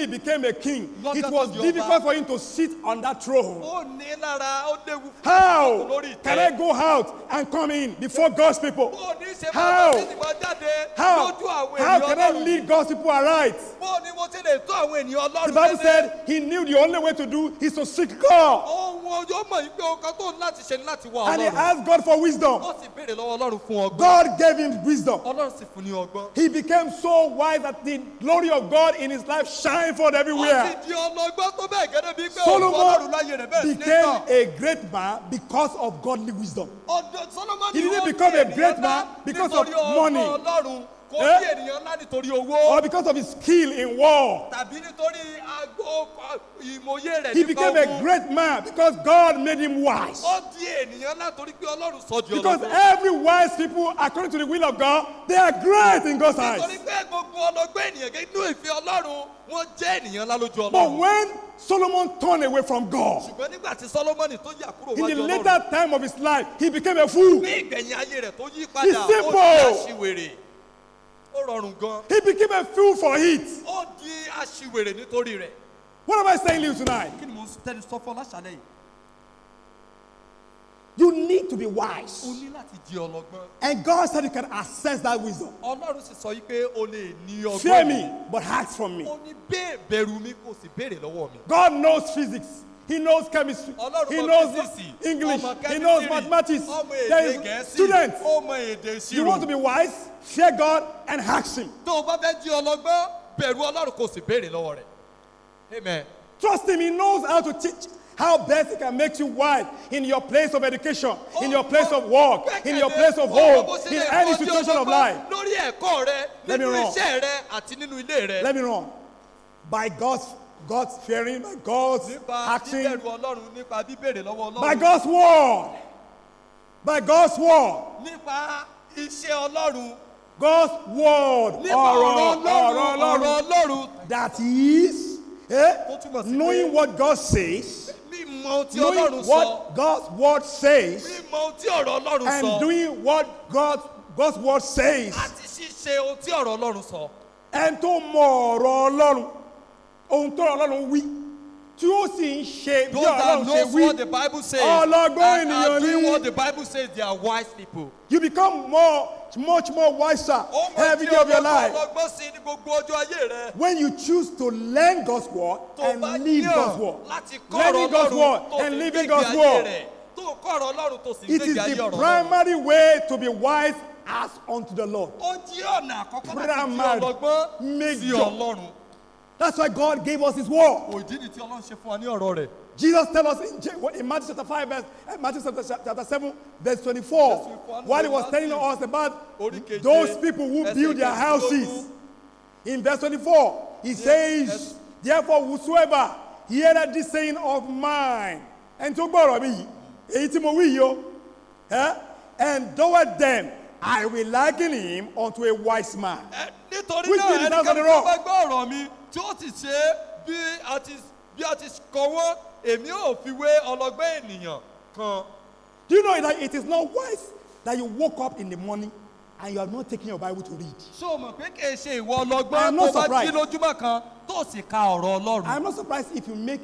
became a king. It was difficult for him to sit on that throne. Ó ní lára ó léwu fún How lórí ìtẹ́. can I go out and come in before God's people? Bó ní ṣe How? máa bá ìdìbò jáde How? lójú àwọn How ènìyàn can I Ọlọ́run. lead God's people aright? Bó ni mo ti lè tó àwọn ènìyàn The Ọlọ́run Bible dédé? said he knew the only way to do is to seek God. Ohun yóò mọ̀ yìí pé ohun kan tó ń láti ṣe ni láti wá And he Ọlọ́run. asked God for wisdom. Ó sì béèrè lọ́wọ́ Ọlọ́run fún ọgbọ́n. God gave him wisdom. Ọlọ́run sì fún ní ọgbọ́n. He became so wise that the glory of God in his life shined forth Ó everywhere. sì di ọlọ́gbọ́n tó bẹ́ẹ̀ gẹ́gẹ́ bíi pé òun Solomon Ọlọ́run láyé rẹ̀ bẹ́ẹ̀ sí ní became tàn. a great man because of godly wisdom. Ọ̀dọ̀ Solomon He didn't ó ní become a ènìyàn great ńlá man because of nítorí ọgbọ́n money. Ọlọ́run. Kò Eh? ní ènìyàn ńlá nítorí owó. Or because of his skill in war. Tàbí nítorí ìmòye rẹ̀ He nípa became a ogun. great man because God made him wise. Ó di ènìyàn ńlá torí pé Ọlọ́run sọ di Because ọlọ́gbọ́n. every wise people, according to the will of God, they are great in God's Nítorí eyes. pé gbogbo ọlọ́gbọ́n ènìyàn nínú ìfẹ́ Ọlọ́run wọ́n jẹ́ ènìyàn ńlá lójú But Ọlọ́run. when Solomon turned away from God, Ṣùgbọ́n nígbà tí Solomoni tó yà kúrò in the wájú Ọlọ́run. later time of his life, he became a fool. Ní ìgbẹ̀yìn ayé rẹ̀ tó yí He's padà, ó simple. di aṣiwèrè. ó rọrùn gan. He became a fool for it. Ó di aṣiwèrè nítorí rẹ̀. What am I saying to you tonight? Kí ni mo tẹ́lẹ̀ sọ fún ọ láṣálẹ̀ yìí? You need to be wise. O ní láti di ọlọ́gbọ́n. And God said you can access that wisdom. Ọlọ́run sì sọ yìí pé o lè ní ọgbọ́n. Fear me, but ask from me. O ní bẹ̀rù mi kò sì béèrè lọ́wọ́ mi. God knows physics. He knows chemistry. Ọlọ́run He mọ knows físíìsì, English. ọmọ He knows kẹ́mísírì, mathematics. ọmọ There èdè is Gẹ̀ẹ́sì, students. ó mọ èdè You want to ìṣirò. be wise? Fear God and ask Him. Tó o bá fẹ́ di ọlọ́gbọ́n, bẹ̀rù Ọlọ́run kò sì béèrè lọ́wọ́ rẹ̀. Amen. Trust Him. He knows how to teach. How best He can make you wise in your place of education, in your place of work, in your place of home, in any situation of life. Lórí ẹ̀kọ́ rẹ, Let me nínú run. iṣẹ́ rẹ àti nínú ilé rẹ. Let me run. By God's fearing, by God's Nípa acting, bíbẹ̀rù Ọlọ́run, nípa bíbèrè lọ́wọ́ by Ọlọ́run. God's word, by God's word, Nípa iṣẹ́ Ọlọ́run. God's word, Nípa ọ̀rọ̀ ọ̀rọ̀ Ọlọ́run. that is Tó túmọ̀ sí knowing pé what God says, mímọ̀ ohun tí knowing Ọlọ́run sọ. what God's word says, Mímọ̀ ohun tí ọ̀rọ̀ Ọlọ́run and sọ. doing what God's word says. Àti ṣíṣe ohun tí ọ̀rọ̀ Ọlọ́run sọ. Ẹni tó mọ ọ̀rọ̀ Ọlọ́run, ohun tó Ọlọ́run wí, tí ó sì ń ṣe bí Those that Ọlọ́run ṣe knows wí, what the Bible says ọlọ́gbọ́n and ènìyàn are doing ní. what the Bible says, they are wise people. You become much more wiser Ó mọ every tí day of your life ọlọ́gbọ́n sí ní gbogbo ọjọ́ ayé rẹ. when you choose to learn God's word Tó and bá live yàn God's word. láti kọ́ ọ̀rọ̀ Learning God's Ọlọ́run word tó and sì living gbégbé God's ayé word. rẹ̀. Tó kọ́ ọ̀rọ̀ Ọlọ́run tó sì It is gbégbé ayé the ọ̀rọ̀ Ọlọ́run. primary way to be wise as unto the Lord. Ó jí ọ̀nà àkọ́kọ́ láti di Primary. ọlọ́gbọ́n sí Major. Ọlọ́run. That's why God gave us His word. Òdì ni tí Ọlọ́run ṣe fún wa ní ọ̀rọ̀ rẹ̀. Jesus tells us in Matthew chapter 5, Matthew chapter 7, verse 24, while He was telling us about those people who build their houses. In verse 24, He says, therefore, whosoever heareth this saying of mine, and to gbọ́rọ̀ mi yìí, èyí tí mo wí yìí o, and doeth them, I will liken him unto a wise man. Nítorí Which náà means it doesn't ẹnikẹ́ni tó wrong. bá gbọ́ ọ̀rọ̀ mi tí ó sì ṣe é bí a ti kọ wọ́n, èmi ò fi wé ọlọ́gbọ́n ènìyàn kan. Do you know that it is not wise that you woke up in the morning and you are not taking your Bible to read? Ṣé o mọ̀ pé kì í ṣe ìwọ I am ọlọ́gbọ́n not tó bá jí surprised. lójúmọ́ kan tó sì ka ọ̀rọ̀ Ọlọ́run? I am not surprised if you make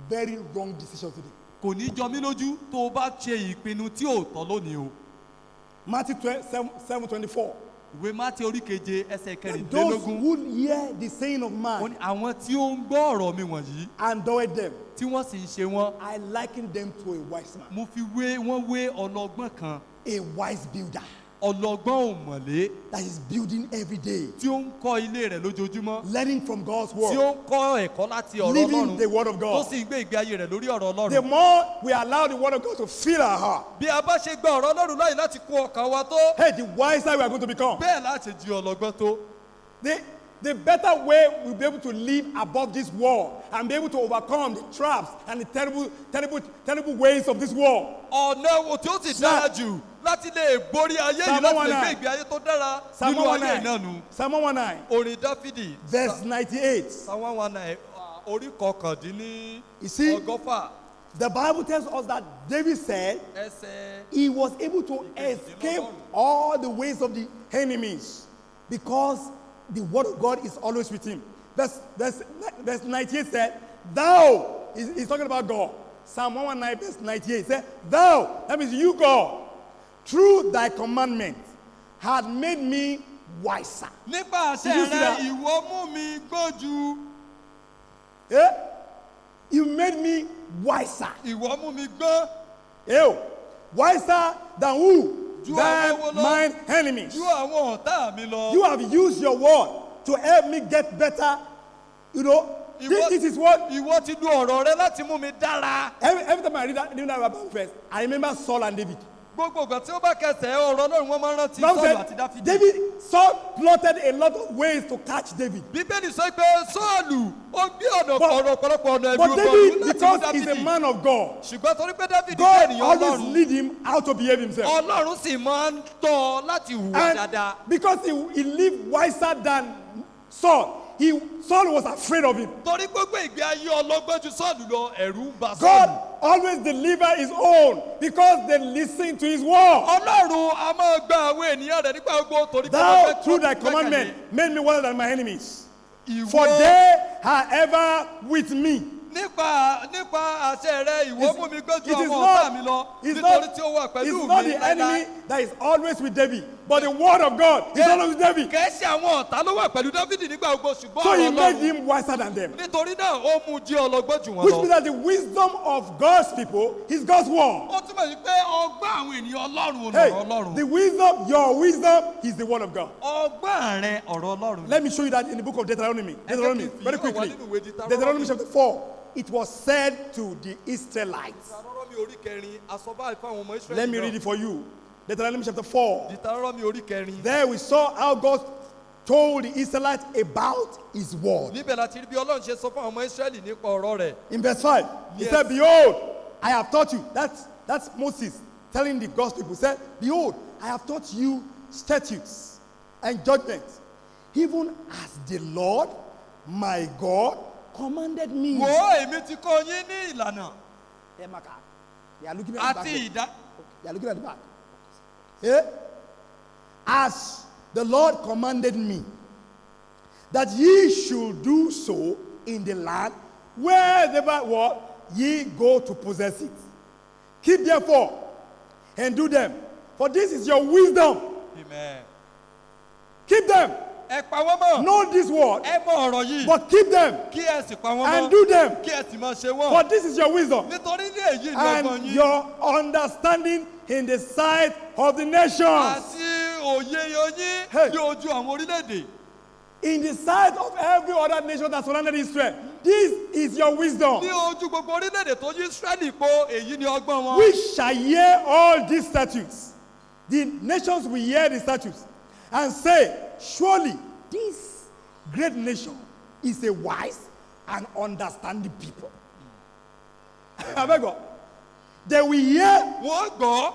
very wrong decisions today. Kò ní jọ mí lójú tó o bá ṣe ìpinnu tí ò tọ́ lónìí o. Matthew 7:24. Ìwé Mátì orí keje ẹsẹ̀ Those kẹrìndínlógún. who hear the saying of Ó man ní àwọn tí ó ń gbọ́ ọ̀rọ̀ mi wọ̀nyí and do it them, tí wọ́n sì ń ṣe wọ́n, I liken them to a wise man, mo fi wé wọ́n wé ọlọ́gbọ́n kan, a wise builder ọlọ́gbọ́n òmọ̀lé that is building every day, tí ó ń kọ́ ilé rẹ̀ lójoojúmọ́, learning from God's tí word, ó ń kọ́ ẹ̀kọ́ láti ọ̀rọ̀ living the Ọlọ́run, word of tó God. sì ń gbé ìgbé ayé rẹ̀ lórí ọ̀rọ̀ The Ọlọ́run. more we allow the word of God to fill our heart, Bí a bá ṣe gba ọ̀rọ̀ Ọlọ́run láyè láti kún ọkàn wa tó, hey, the wiser we are going to become. bẹ́ẹ̀ láti di ọlọ́gbọ́n tó. The better way we'll be able to live above this world and be able to overcome the traps and the terrible ways of this world. Ọ̀nà wo tí ó sì dára jù láti lè borí ayé yìí, láti lè gbé ìgbé ayé tó dára Psalm nínú ayé náà 119. nù. Psalm 119, Orin Dáfídì, verse 98. Psalm 119, orí kọkàndínní You see, ọgọ́fà, the Bible tells us that David said ẹsẹ̀ he was able to escape all the ways of the enemies because the word of God is always with him. Verse 98 said, thou, he's talking about God. Psalm 119 verse 98 said, thou, that means you, God, through thy commandment, had made me wiser. nípa àṣẹ Did you see rẹ that? ìwọ mú mi gbọ́n ju, Yeah? You made me wiser. ìwọ mú mi gbọ́n Ew. Wiser than who? Ju Than àwọn wo lọ? mine enemies. ju àwọn ọ̀tá mi lọ. You have used your word to help me get better. You know, this is what, Ìwọ ti lu ọ̀rọ̀ rẹ láti mú mi dára. every time I read that Bible verse, I remember Saul and David. Gbogbo ìgbà tí ó bá kẹsẹ̀ ọ̀rọ̀ Ọlọ́run wọ́n máa ń rántí Bible Sọ́ọ̀lù àti said, Dáfídì. Saul plotted a lot of ways to catch David. Bíbélì sọ pé Sọ́ọ̀lù ó gbé ọ̀pọ̀lọpọ̀ ọ̀nà ẹ̀bí But ọgbọ̀n David, láti mú because he's a Dáfídì. man of God, Ṣùgbọ́n torí pé Dáfídì jẹ́ God ènìyàn always Ọlọ́run, lead him how to behave himself. Ọlọ́run sì máa ń tọ́ ọ láti hùwà And dáadáa. because he lived wiser than Saul, Saul was afraid of him. Torí gbogbo ìgbé ayé ọlọ́gbọ́n ju Sọ́ọ̀lù lọ, ẹ̀rù ń bà God Sọ́ọ̀lù. always deliver his own because they listen to his word. Ọlọ́run a máa gba àwọn ènìyàn rẹ̀ nígbà gbogbo torí pé wọ́n Thou, fẹ́ through thy gbẹ́kẹ̀lé. commandment, made me wiser than my enemies. Ìwọ For they are ever with me. nípa àṣẹ rẹ ìwọ mú mi gbójú It is àwọn ọ̀tá mi lọ not, nítorí tí ó wà pẹ̀lú it's not mi the enemy láíláí. that is always with David, but the word of God is always with David. Kẹ̀sì àwọn ọ̀tá ló wà pẹ̀lú Dáfídì nígbà gbogbo ṣùgbọ́n So he ọ̀rọ̀ made Ọlọ́run. him wiser than them. Nítorí náà ó mú jí ọlọ́gbọ́n jù wọ́n Which lọ. means that the wisdom of God's people is God's word. Ó túmọ̀ sí pé ọgbọ́n àwọn ènìyàn Ọlọ́run ò Hey, lọ̀rọ̀ Ọlọ́run. the wisdom, your wisdom is the word of God. Ọgbọ́n rẹ ọ̀rọ̀ Ọlọ́run. Let me show you that in the book of Deuteronomy. Deuteronomy, kí n fi very hàn wá quickly. nínú ìwé Deuteronomy. Deuteronomy chapter 4. It was said to the Israelites. Ìtàrọ́rọ́mì orí kẹrin àsọ̀bá ìfáwọn ọmọ Ísírẹ́lì Let me read it for you. Deuteronomy chapter 4. Ìtàrọ́rọ́mì orí kẹrin. There we saw how God told the Israelites about his word. Níbẹ̀ láti rí bí Ọlọ́run ṣe sọ fún àwọn ọmọ Ísírẹ́lì nípa ọ̀rọ̀ rẹ̀. In verse 5, he Yes. said, Behold, I have taught you. That's Moses telling the God's people. He said, Behold, I have taught you statutes and judgments, even as the Lord my God commanded me. Wo èmi ti kọ́ yín ní ìlànà They are looking at the àti back. ìdá. They are looking at the back. Eh? As the Lord commanded me, that ye should do so in the land wherever what ye go to possess it. Keep therefore and do them, for this is your wisdom. Amen. Keep them. Ẹ pa wọ́n mọ́. Know this word, Ẹ mọ ọ̀rọ̀ yìí. but keep them Kí ẹ sì pa wọ́n and mọ́. do them, Kí ẹ sì máa ṣe wọ́n. for this is your wisdom Nítorí ní èyí ni ọgbọ́n and yín. your understanding in the sight of the nations. Àti òye yín Hey. ní ojú àwọn orílẹ̀-èdè. In the sight of every other nation that surrounded Israel. This is your wisdom. Ní ojú gbogbo orílẹ̀-èdè tó yí Ísírẹ́lì po èyí ni ọgbọ́n wọn. We shall hear all these statutes. The nations will hear the statutes and say, surely this great nation is a wise and understanding people. Abego, they will hear Wọ́n gbọ́.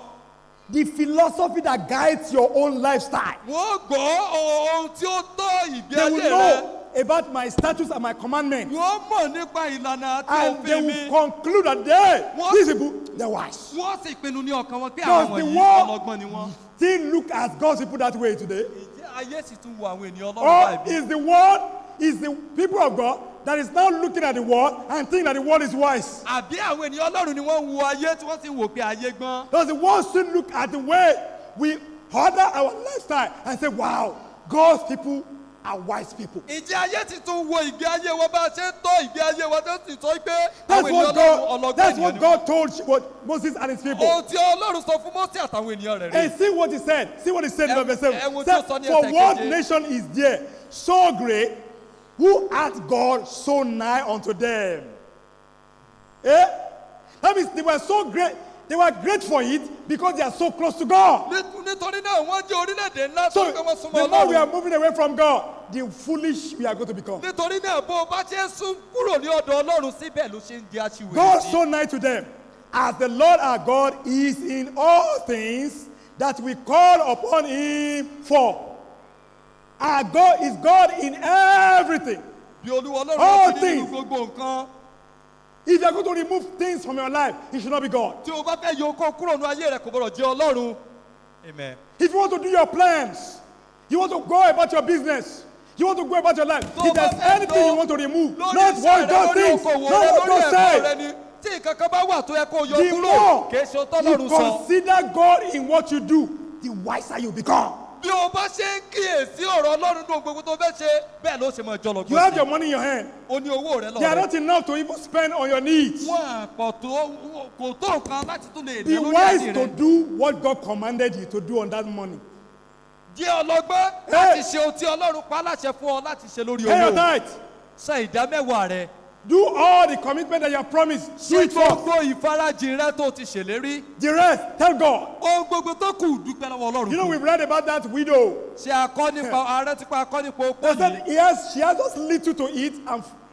the philosophy that guides your own lifestyle. Wọ́n gbọ́ ohun tí ó tọ́ ìgbé They will ayé rẹ. know about my statutes and my commandments. Wọ́n mọ̀ nípa ìlànà àti And they òfin will mi. conclude that they, What? these people, they're wise. Wọ́n sì pinnu ní ọkàn wọn pé Does àwọn the wọ̀nyí world ọlọ́gbọ́n ni wọ́n. still look at God's people that way today? Ìjẹ́ ayé sì tún wo àwọn ènìyàn Ọlọ́run Or báyìí. is the world, is the people of God that is now looking at the world and think that the world is wise? Àbí àwọn ènìyàn Ọlọ́run ni wọ́n wo ayé tí wọ́n sì wò pé ayé gbọ́n. Does the world still look at the way we order our lifestyle and say, wow, God's people are wise people? Ìjẹ́ ayé ti tún wo ìgbé ayé wọn bá a ṣe ń tọ́ ìgbé ayé wọn tó sì sọ pé That's àwọn ènìyàn what Ọlọ́run God, ọlọ́gbọ́n that's ènìyàn what ni wọ́n. God told Moses and his people. Ohun tí Ọlọ́run sọ fún Mósè àtàwọn ènìyàn rẹ̀ And rí. see what he said. See what he said in verse 7. Ẹ̀wọ̀n tí Said, ó sọ ní for ẹsẹ̀ what keje. nation is there so great, who hath God so nigh unto them? Eh? That means they were so great. They were great for it because they are so close to God. Nítorí náà wọ́n jẹ́ orílẹ̀-èdè ńlá tó So ń gbé wọn súnmọ́ the more we are Ọlọ́run. moving away from God, the foolish we are going to become. Nítorí náà bó o bá ṣe ń sún kúrò ní ọ̀dọ̀ Ọlọ́run síbẹ̀ ló ṣe ń di aṣiwèrè God sí. so nigh to them, as the Lord our God is in all things that we call upon him for. Our God is God in everything. Bí Olúwa Ọlọ́run All bá ti nínú things. gbogbo nǹkan. If you are going to remove things from your life, it should not be God. Tí o bá fẹ́ yọ okó kúrò ní ayé rẹ̀ kò gbọdọ̀ jẹ́ Ọlọ́run. Amen. If you want to do your plans, you want to go about your business, you want to go about your life, Tó if there's bá fẹ́ anything lọ you want to remove, lórí not iṣẹ́ what rẹ, those lórí things, okòwò not rẹ, what lórí God ẹ̀kọ́ rẹ said. ni. Tí nǹkan kan bá wà tó yẹ kó yọ The kúrò, more kì í ṣe ohun you tọ́lọ́run sọ. consider God in what you do, the wiser you become. Bí o bá ṣe ń kíyèsí ọ̀rọ̀ Ọlọ́run ní ohun gbogbo tó fẹ́ ṣe, bẹ́ẹ̀ ló ṣe máa jọ You have lọ́gbọ́n your sí. money in your hand. O ní owó rẹ They are lọ́rẹ̀. not enough to even spend on your needs. Wọ́n àpọ̀ tó kò tó nǹkan láti tún lè Be dé lórí wise ayé to rẹ. do what God commanded you to do on that money. Jẹ́ ọlọ́gbọ́n láti ṣe ohun tí Ọlọ́run pa láṣẹ fún ọ láti ṣe lórí Pay your owó. tithe. San ìdá mẹ́wàá rẹ. Do all the commitment that you have promised. Do Ṣé it first. gbogbo ìfarajìn rẹ tó ti ṣèlérí? The rest, tell God. Ohun gbogbo tó kù dúpẹ́ lọ́wọ́ Ọlọ́run. You know, fún. we've read about that widow. Ṣé akọ́ nípa ààrẹ tí pa akọ́ nípa opó They said yìí? she has just little to eat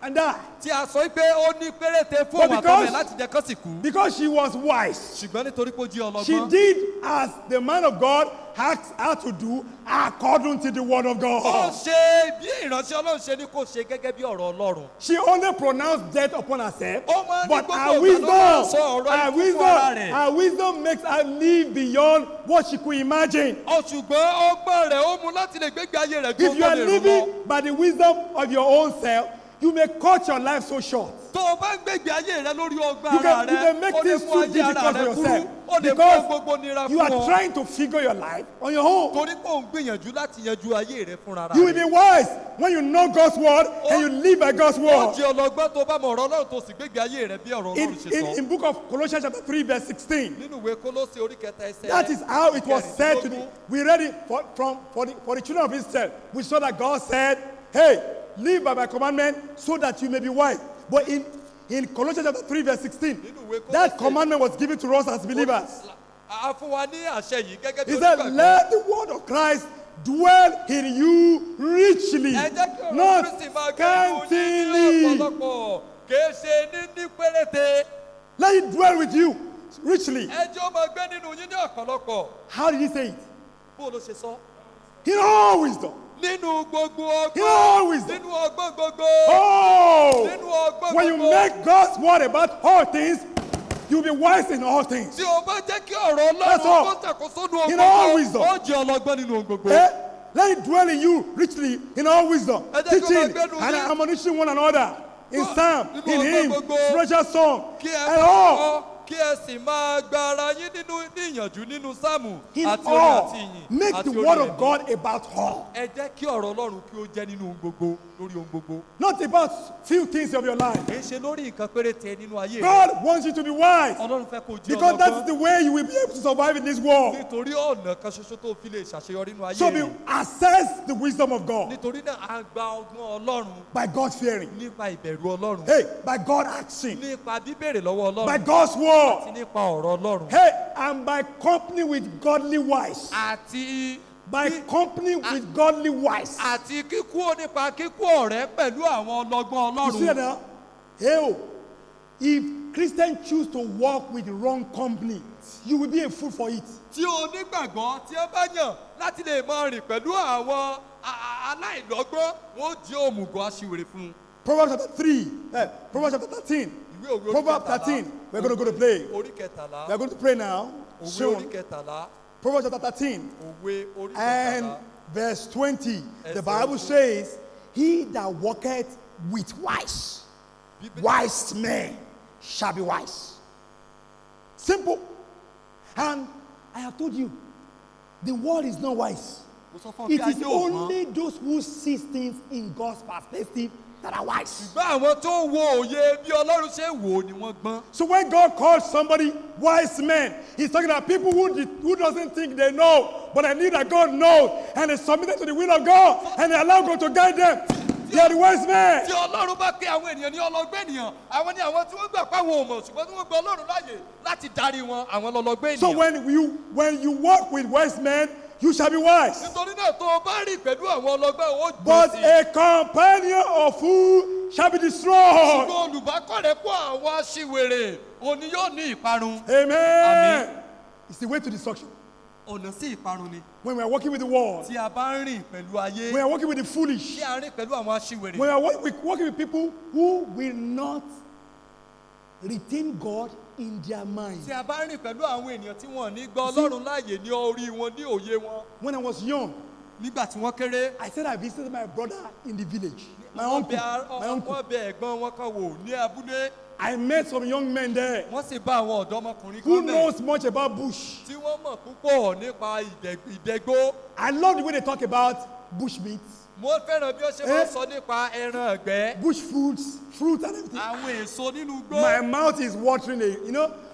and die. tí a sọ pé ó ní péréte fún But òun because- àtọmọ ẹ̀ láti jẹ́ kán sì kú. Because she was wise, ṣùgbọ́n nítorí pé ó jẹ́ she ọlọ́gbọ́n. did as the man of God asked her to do according to the word of ó God. ṣe bí ìránṣẹ́ ọlọ́run ṣe ní kó ṣe gẹ́gẹ́ bí ọ̀rọ̀ ọlọ́run. She only pronounced death upon herself, Ó máa ń ní but gbogbo her ìgbà ló máa ń sọ wisdom, ọ̀rọ̀ her ikú fún ara wisdom, rẹ̀. her wisdom makes her live beyond what she could imagine. ṣùgbọ́n ọgbọ́n rẹ̀ ó mú láti lè gbégbé ayé rẹ̀ If you are lè rò lọ. living by the wisdom of your own self, you may cut your life so short. tó o bá ń gbégbé ayé rẹ lórí ọgbọ́n You ara can rẹ make ó lè things mú too ayé ara difficult rẹ for kúrú yourself ó lè mú gbogbo because nira you fún are ọ. trying to figure your life on your own. torí pé ò ń gbìyànjú láti yanjú ayé rẹ fúnra You will rẹ. be wise when you know God's word and you live by God's ó word. jẹ́ ọlọ́gbọ́n tó bá mọ ọ̀rọ̀ ọlọ́run tó sì gbégbé ayé rẹ bí ọ̀rọ̀ In, ọlọ́run ṣe in, sọ. in book of Colossians chapter 3 verse 16, nínú ìwé Kólósè orí kẹta ẹsẹ̀ that is how it was said to the, ìkẹrìndínlógún. we read it for the children of Israel. We saw that God said, hey, live by my commandment so that you may be wise. But in Colossians chapter 3 verse 16, Nínú ìwé that Kólósè- commandment was given to us as believers. a fún wa ní àṣẹ yìí gẹ́gẹ́ bí He said, onígbàgbọ́. let the word of Christ dwell in you richly, ẹ jẹ́ kí ọ̀rọ̀ not Kristi máa gbé inú yín ní scantily. ọ̀pọ̀lọpọ̀ kìí ṣe ní péréte. Let it dwell with you richly. ẹ jẹ́ ó máa gbé nínú yín ní ọ̀pọ̀lọpọ̀. How did he say it? bó ló ṣe sọ. In all wisdom. nínú gbogbo In ọgbọ́n. all wisdom. nínú ọgbọ́n gbogbo. Oh! nínú ọgbọ́n When you gbogbo. make God's word about all things, you'll be wise in all things. tí o bá jẹ́ kí ọ̀rọ̀ That's ọlọ́run all. kó ṣàkóso nínú In all ọgbọ́n wisdom. ó jẹ́ ọlọ́gbọ́n nínú ohun gbogbo. Eh? Let it dwell in you richly in all wisdom, Ẹ jẹ́ kí ó máa teaching gbénu and yín. admonishing one another in psalm, Nínú in ọgbọ́n hymn, gbogbo. spiritual song, kí ẹ and máa all. kọ́ kí ẹ sì máa gba ara yín nínú ní ìyànjú nínú sáàmù In àti orin all, àti ìyìn make àti the orin word of ẹ̀mí. God about all. ẹ jẹ́ kí ọ̀rọ̀ ọlọ́run kí ó jẹ́ nínú ohun gbogbo lórí ohun gbogbo. Not about few things of your life. kì í ṣe lórí nǹkan péréte nínú ayé rẹ. God wants you to be wise ọlọ́run fẹ́ kó jẹ́ because that's ọlọ́gbọ́n the way you will be able to survive in this world. nítorí ọ̀nà kan ṣoṣo tó fi lè ṣàṣeyọrí nínú ayé So rẹ. we assess the wisdom of God nítorí náà a gba ọgbọ́n ọlọ́run by God fearing. nípa ìbẹ̀rù ọlọ́run Hey, by God asking. nípa bíbèrè lọ́wọ́ By ọlọ́run God's word. àti nípa ọ̀rọ̀ ọlọ́run Hey, and by company with godly wise. àti By company with godly wise. àti kíkú nípa kíkú ọ̀rẹ́ pẹ̀lú àwọn ọlọ́gbọ́n You see that ọlọ́run. now? Hey, oh, if Christians choose to walk with the wrong company, you will be a fool for it. tí onígbàgbọ́ tí ó bá yàn láti lè máa rìn pẹ̀lú àwọn aláìlọ́gbọ́n wọn ó jẹ́ òmùgọ̀ aṣiwèrè fún un. Proverbs chapter 3, Proverbs chapter 13. ìwé òwe orí Proverbs kẹtàlá 13. We're going to go to play. orí kẹtàlá We're going to pray now. òwe orí Soon. kẹtàlá Proverbs chapter 13 òwe orí and kẹtàlá verse 20. The Ẹsẹ̀ Bible ogún. says, he that walketh with wise, wise men shall be wise. Simple. And I have told you, the world is not wise. mo sọ fún ọ It pé is ayé ò mọ́. only those who see things in God's perspective that are wise. ṣùgbọ́n àwọn tó wo òye bí ọlọ́run ṣe wò ó ni wọ́n gbọ́n. So when God calls somebody wise men, he's talking about people who doesn't think they know, but I need that God knows, and they submitted to the will of God, and they allow God to guide them. They are the wise men. tí ọlọ́run bá pe àwọn ènìyàn ní ọlọ́gbẹ́ ènìyàn àwọn ni àwọn tí wọ́n gbà pé àwọn ò mọ̀ ṣùgbọ́n tí wọ́n gba ọlọ́run láàyè láti darí wọn àwọn lọ́lọ́gbẹ́ So ènìyàn. when you walk with wise men, you shall be wise. nítorí náà tó o bá rìn pẹ̀lú àwọn ọlọ́gbẹ́ ó gbọ́ But sí i. a companion of fool shall be destroyed. ṣùgbọ́n olùbákọ̀rẹ́pọ̀ àwọn aṣiwèrè òní yóò ní ìparun. Amen. It's the way to destruction. ọ̀nà sí ìparun ni. When we are working with the world, tí a bá ń rìn pẹ̀lú ayé when we are working with the foolish, tí a rìn pẹ̀lú àwọn aṣiwèrè. when we are working with people who will not retain God in their mind. tí a bá rìn pẹ̀lú àwọn ènìyàn tí wọ́n ní gbọ́ ọlọ́run láàyè ní orí wọn ní òye wọn. When I was young, nígbà tí wọ́n kéré. I said I visited my brother in the village. My wọ́n uncle. My uncle. wọ́n bẹ ẹ̀gbọ́n wọn kan wò ní abúlé. I met some young men there wọ́n sì bá àwọn ọ̀dọ́mọkùnrin who kan bẹ̀. knows much about bush. tí wọ́n mọ̀ púpọ̀ nípa ìdẹ́gbó. I love the way they talk about bush meat, mo fẹ́ràn bí ó ṣe máa ń sọ nípa ẹran ẹ̀gbẹ́. bush fruits and everything. àwọn èso nínú igbó. My mouth is watering.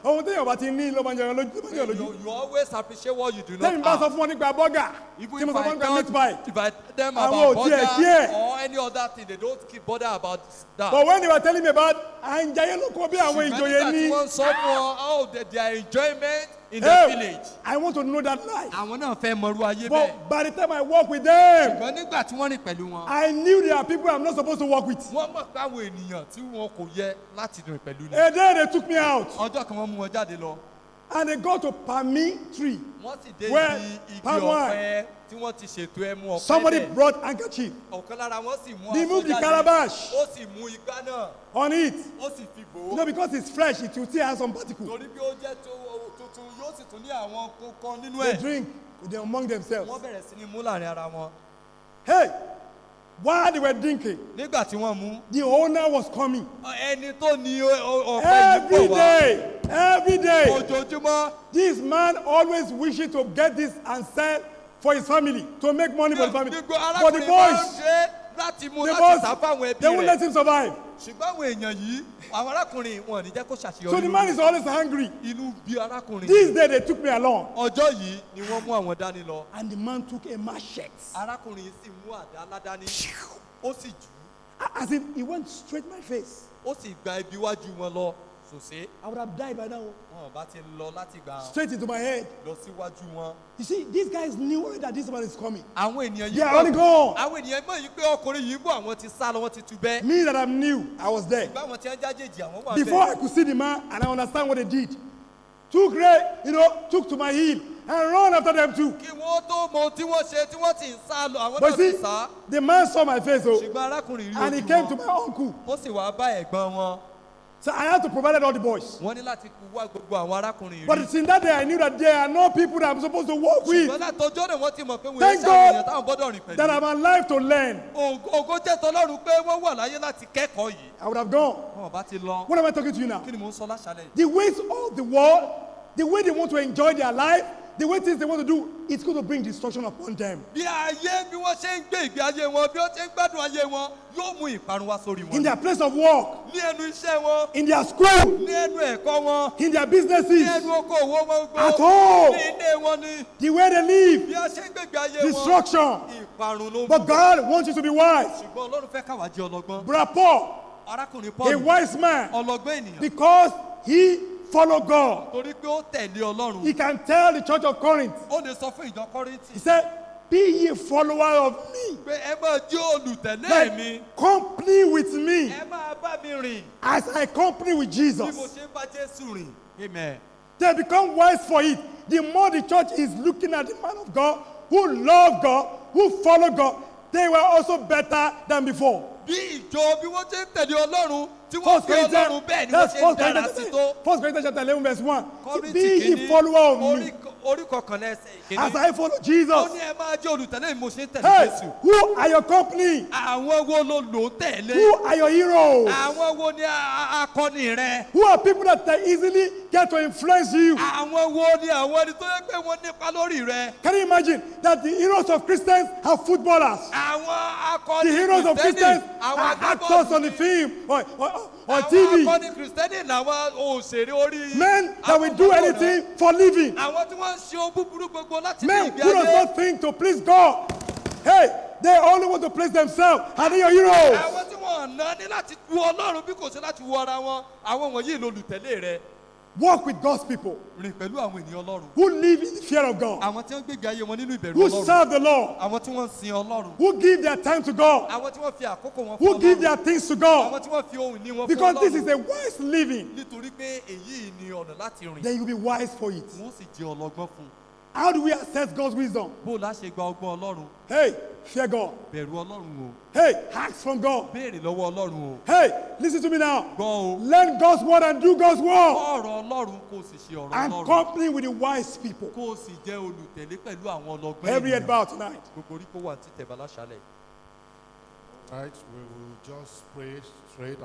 Ohun tí yorùbá ti ní ló máa ń jẹun lójú. you always appreciate what you do not Tẹ́mi bá sọ have. fún wọn nípa bọ́gà, Even tí mo if sọ fún I wọn nípa meat pie. don't if I tell them Àwọn about ò tiẹ̀ burger care. or any other thing they don't keep bother about that. But when they were telling me about àǹjayé ló kó bí àwọn ìjòyè ṣùgbọ́n nígbà tí ní. wọ́n sọ fún ọ how their enjoyment in the Hey, village. I want to know that life. àwọn náà fẹ́ mọrú ayé bẹ́ẹ̀. But by the time I walk with them, ṣùgbọ́n nígbà tí wọ́n wọ́n rìn pẹ̀lú wọn. I knew there are people I'm not supposed to work with. wọ́n mọ̀ pé àwọn ènìyàn tí wọn kò yẹ láti rìn pẹ̀lú ni. A day they took me out ọjọ́ kan wọ́n mú wọn jáde lọ. and they go to Palmy tree. wọ́n sì dé Where? ibi igi Palm wine. ọ̀pẹ tí wọ́n ti ṣètò ẹmu ọ̀pẹ Somebody bẹ̀. brought handkerchief. ọ̀kan lára wọn sì mú They moved the jáde. calabash ó sì mú igbá náà. on it. ó sì fi bò You ó. know, because it's fresh, it will still have some particles. torí bí ó jẹ́ tuntun yóò sì tún ní àwọn kankan nínú They ẹ̀. drink among themselves. wọ́n bẹ̀rẹ̀ sí ní mú láàrin ara wọn. Hey, while they were drinking, nígbà tí wọ́n mú. the owner was coming. ẹni tó ní ọ̀pẹ yìí Every bọ̀ wá. day, every day. ojoojúmọ́. This man always wishing to get this and sell for his family, to make money for the family. gbogbo But the arákùnrin máa ń boys, ṣe láti mú the láti sá boys, fáwọn they ẹbí won't let rẹ̀. him survive. ṣùgbọ́n àwọn èèyàn yìí àwọn arákùnrin wọn ò ní jẹ́ kó So ṣàṣeyọrí. the man is always hungry. inú bí arákùnrin. This day they took me along. ọjọ́ yìí ni wọ́n mú àwọn dání lọ. And the man took a machete. arákùnrin yìí sì mú àdá aládání. ó sì jù ú. As in, he went straight my face. ó sì gba ibi iwájú wọn lọ. sòsé I would have died by now. wọn ò bá ti lọ láti gbà Straight into my head. lọ síwájú wọn. You see, these guys knew already that this man is coming. àwọn ènìyàn They yìí are already gone. àwọn ènìyàn mọ̀ yìí pé ọkùnrin yìí bọ̀ àwọn ti sá lọ wọ́n ti tu bẹ́. Me that I'm new, I was there. báwọn ti ń jájèjì àwọn wà Before I bẹ́ẹ̀. could see the man and I understand what they did, took to my heel and run after them too. kí wọ́n tó mọ ohun tí wọ́n ṣe tí wọ́n ti ń sá lọ àwọn But náà you ti see, sá. the man saw my face, oh, ṣùgbọ́n arákùnrin rí and he ojú came to wọn. my uncle. ó sì wá bá ẹ̀gbọ́n wọn. So I had to provide all the boys. wọ́n ní láti wá gbogbo àwọn arákùnrin But rí. it's in that day I knew that there are no people that I'm supposed to work with, ṣùgbọ́n látọjọ́ náà wọ́n ti mọ̀ pé wọ́n Thank ṣe àwọn èèyàn God táwọn gbọ́dọ̀ rìn that pẹ̀lú. I'm alive to learn. ògo jẹ́ tọlọ́run pé wọ́n wà láyé láti kẹ́kọ̀ọ́ yìí. I would have gone. wọn ò bá ti lọ. What am I talking to you now? kí ni mò ń sọ láṣálẹ̀ yìí. The ways of the world, the way they want to enjoy their life, the way things they want to do, it's going to bring destruction upon them. bí ayé bí wọ́n ṣe ń gbé ìgbé ayé wọn bí wọ́n ṣe ń gbádùn ayé wọn yóò mú ìparun wá sórí In wọn. their place of work, ní ẹnu iṣẹ́ wọn in their school, ní ẹnu ẹ̀kọ́ wọn in their ní businesses, ẹnu okòwò wọn at gbogbo home, ní ilé wọn ní the way they live, bí a ṣe ń gbé ìgbé ayé wọn destruction. ìparun ló ń But bọ̀. God wants you to be wise. ṣùgbọ́n ọlọ́run fẹ́ káwá jẹ́ ọlọ́gbọ́n. Brother Paul, arákùnrin a paul wise man, ọlọ́gbọ́n ènìyàn because he followed God. torí pé ó tẹ̀lé ọlọ́run. He can tell the church of Corinth, ó lè sọ fún ìjọ he kọ́ríntì said, be ye follower of me, pé ẹ máa jẹ́ olùtẹ̀lé mi like company with me, ẹ máa bá mi rìn as I company with bí mo Jesus. ṣe ń bá jésù rìn. amen. They become wise for it. The more the church is looking at the man of God, who love God, who follow God, they were also better than before. bí ìjọ bí wọ́n ṣe ń tẹ̀lé ọlọ́run tí wọ́n First fi ọlọ́run Corinthians, bẹ́ẹ̀ ni wọ́n that's ṣe ń dára First sí tó. Corinthians, First Corinthians chapter 11 verse 1. Kọ́ríńtì Be ye kìíní, follower of me, orí kọkànlá ẹsẹ̀ as ìkíní. I follow ó Jesus. ní ẹ máa jẹ́ olùtẹ̀lé mi mo ṣe ń tẹ̀lé Hey, jésù. who are your company? àwọn wo ló lò ń tẹ̀lé. Who are your heroes? àwọn wo ni akọni rẹ. Who are people that can easily get to influence you? àwọn wo ni àwọn ẹni tó yẹ pé wọ́n nípa lórí rẹ. Can you imagine that the heroes of Christians are footballers? àwọn akọni The heroes of Christians àwọn are actors on the film or àwọn TV. akọni kìrìsìtẹ́nì làwọn òṣèré orí. Men that will àwọn do gbọ́dọ̀ anything for living. àwọn tí wọ́n ń ṣe ohun búburú gbogbo láti ní Men ìgbé who does ayé. not think to please God. Hey, they only want to please themselves. Are they your heroes? àwọn tí wọ́n ná ní láti wo ọlọ́run bí kò sí láti wo ara wọn àwọn wọ̀nyí lolùtẹ̀lé rẹ. Walk with God's people rìn pẹ̀lú àwọn ènìyàn ọlọ́run. who live in the fear of God, àwọn tí wọ́n gbégbé ayé wọn nínú ìbẹ̀rù who ọlọ́run. serve the Lord, àwọn tí wọ́n ń sin ọlọ́run. who give their time to God, àwọn tí wọ́n fi àkókò wọn fún who give ọlọ́run. their things to àwọn God. tí wọ́n fi ohun ìní wọn fún Because this is ọlọ́run. a wise living. nítorí pé èyí ni ọ̀nà láti rìn. Then you'll be wise for it. wọ́n sì jẹ́ ọlọ́gbọ́n fún un. How do we assess God's wisdom? bó o lá ṣe gba ọgbọ́n ọlọ́run. Hey, fear God. bẹ̀rù ọlọ́run o. Hey, ask from God. béèrè lọ́wọ́ ọlọ́run o. Hey, listen to me now. gbọ́ o. Learn God's word and do God's word. gbọ́ ọ̀rọ̀ ọlọ́run kó o sì ṣe ọ̀rọ̀ And ọlọ́run. company with the wise people. kó o sì jẹ́ olùtẹ̀lé pẹ̀lú àwọn ọlọ́gbọ́n Every head ènìyàn. bow tonight. gbogbo orí kó wà ní títẹ̀ bá láṣálẹ̀. Right, we will just pray straight